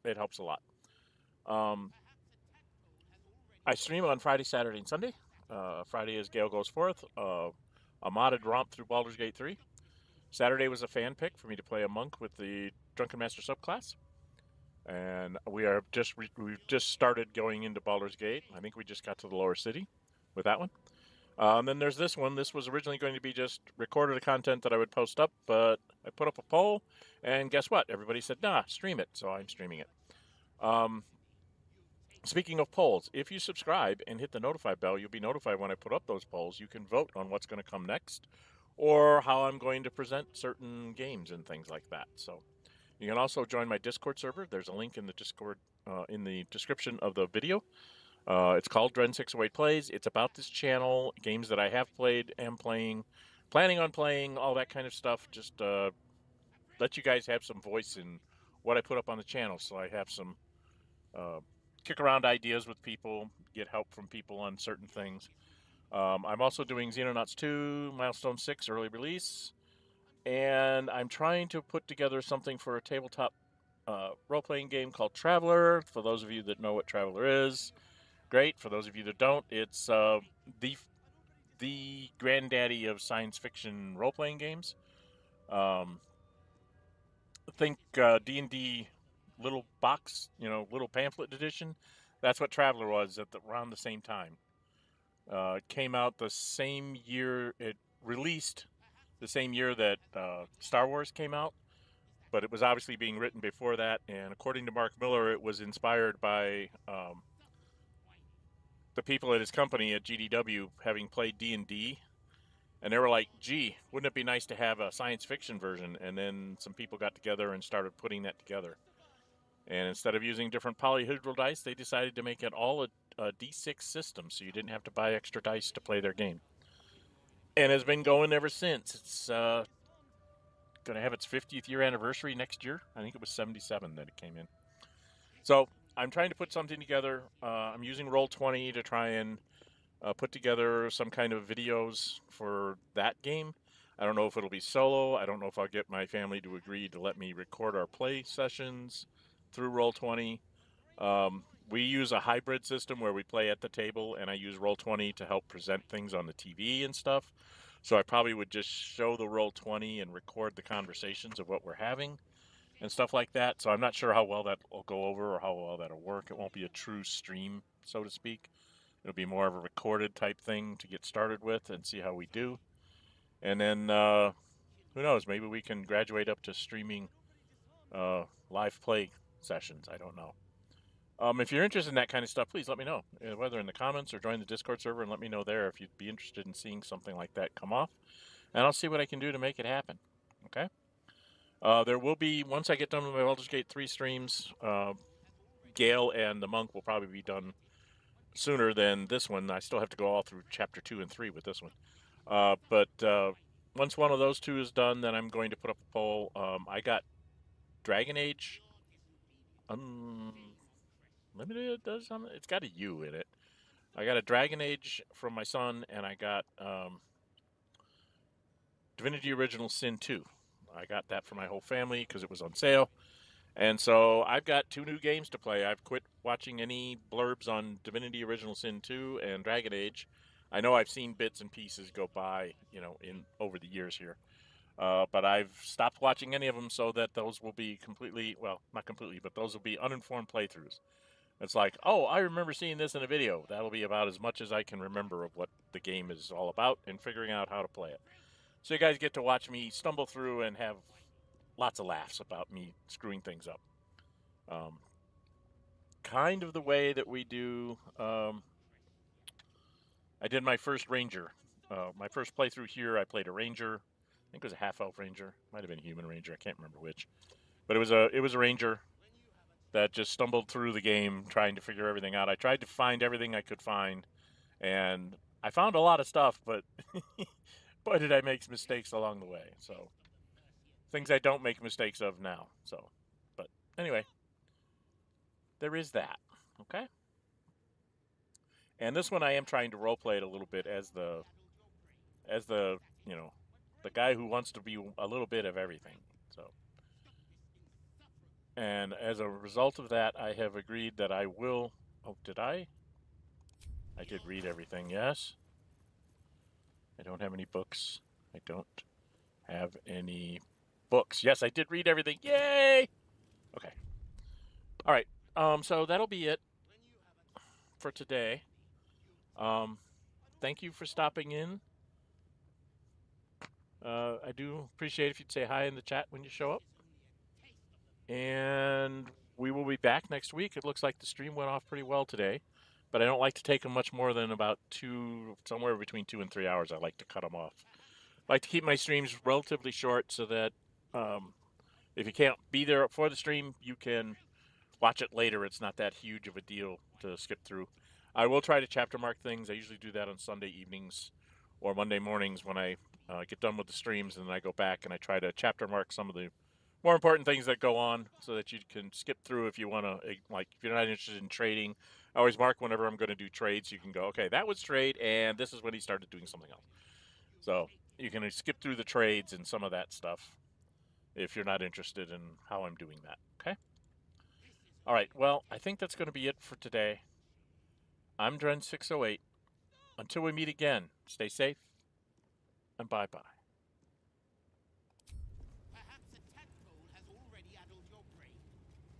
it helps a lot. I stream on Friday, Saturday, and Sunday. Friday is Gale Goes Forth, a modded romp through Baldur's Gate 3. Saturday was a fan pick for me to play a monk with the Drunken Master subclass. And we've just started going into Baldur's Gate. I think we just got to the lower city with that one. And then there's this one. This was originally going to be just recorded content that I would post up, but I put up a poll, and guess what? Everybody said, nah, stream it. So I'm streaming it. Speaking of polls, if you subscribe and hit the notify bell, you'll be notified when I put up those polls. You can vote on what's going to come next or how I'm going to present certain games and things like that. So you can also join my Discord server. There's a link in the Discord in the description of the video. It's called Dren608 Plays. It's about this channel, games that I have played, am playing, planning on playing, all that kind of stuff. Just let you guys have some voice in what I put up on the channel, so I have some kick around ideas with people, get help from people on certain things. I'm also doing Xenonauts 2 Milestone 6 early release, and I'm trying to put together something for a tabletop role-playing game called Traveler, for those of you that know what Traveler is. great. For those of you that don't, it's the granddaddy of science fiction role-playing games. Think D&D little box, little pamphlet edition. That's what Traveler was around the same time. It came out the same year, it released the same year that Star Wars came out, but it was obviously being written before that, and according to Mark Miller, it was inspired by the people at his company at GDW having played D&D, and they were like, gee, wouldn't it be nice to have a science fiction version? And then some people got together and started putting that together. And instead of using different polyhedral dice, they decided to make it all a D6 system, so you didn't have to buy extra dice to play their game. And has been going ever since. It's going to have its 50th year anniversary next year. I think it was 77 that it came in. So I'm trying to put something together. I'm using Roll20 to try and put together some kind of videos for that game. I don't know if it'll be solo. I don't know if I'll get my family to agree to let me record our play sessions through Roll20. We use a hybrid system where we play at the table, and I use Roll20 to help present things on the TV and stuff. So I probably would just show the Roll20 and record the conversations of what we're having and stuff like that. So I'm not sure how well that will go over or how well that'll work. It won't be a true stream, so to speak. It'll be more of a recorded type thing to get started with and see how we do. And then, who knows, maybe we can graduate up to streaming live play sessions. I don't know. If you're interested in that kind of stuff, please let me know, whether in the comments or join the Discord server, and let me know there if you'd be interested in seeing something like that come off. And I'll see what I can do to make it happen. Okay? There will be, once I get done with my Baldur's Gate 3 streams, Gale and the Monk will probably be done sooner than this one. I still have to go all through Chapter 2 and 3 with this one. But once one of those two is done, then I'm going to put up a poll. I got Dragon Age Unlimited, it's got a U in it. I got a Dragon Age from my son, and I got Divinity Original Sin 2. I got that for my whole family because it was on sale. And so I've got 2 new games to play. I've quit watching any blurbs on Divinity Original Sin 2 and Dragon Age. I know I've seen bits and pieces go by, in over the years here. But I've stopped watching any of them so that those will be completely, well, not completely, but those will be uninformed playthroughs. It's like, oh, I remember seeing this in a video. That'll be about as much as I can remember of what the game is all about and figuring out how to play it. So you guys get to watch me stumble through and have lots of laughs about me screwing things up. Kind of the way that we do, I did my first ranger. My first playthrough here, I played a ranger. I think it was a half-elf ranger. Might have been a human ranger. I can't remember which. But it was a ranger that just stumbled through the game trying to figure everything out. I tried to find everything I could find, and I found a lot of stuff, but boy, did I make mistakes along the way. So things I don't make mistakes of now. So, but anyway, there is that. Okay. And this one I am trying to roleplay it a little bit as the the guy who wants to be a little bit of everything. So, and as a result of that, I have agreed that I will. Oh, did I? I did read everything. Yes. I don't have any books. I don't have any books. Yes, I did read everything. Yay! Okay. All right. So that'll be it for today. Thank you for stopping in. I do appreciate if you'd say hi in the chat when you show up. And we will be back next week. It looks like the stream went off pretty well today, but I don't like to take them much more than about somewhere between 2 and 3 hours. I like to cut them off. I like to keep my streams relatively short so that if you can't be there for the stream, you can watch it later. It's not that huge of a deal to skip through. I will try to chapter mark things. I usually do that on Sunday evenings or Monday mornings when I get done with the streams, and then I go back and I try to chapter mark some of the more important things that go on so that you can skip through if you want to, like if you're not interested in trading. I always mark whenever I'm going to do trades. You can go, okay, that was trade, and this is when he started doing something else. So you can skip through the trades and some of that stuff if you're not interested in how I'm doing that, okay? All right, well, I think that's going to be it for today. I'm Dren608. Until we meet again, stay safe and bye-bye. Perhaps a tadpole has already addled your brain.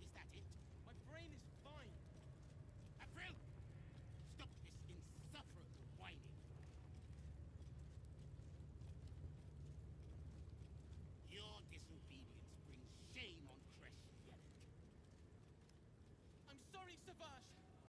Is that it? My brain is fine. April! Stop this insufferable whining. Your disobedience brings shame on Creche. I'm sorry, Savage.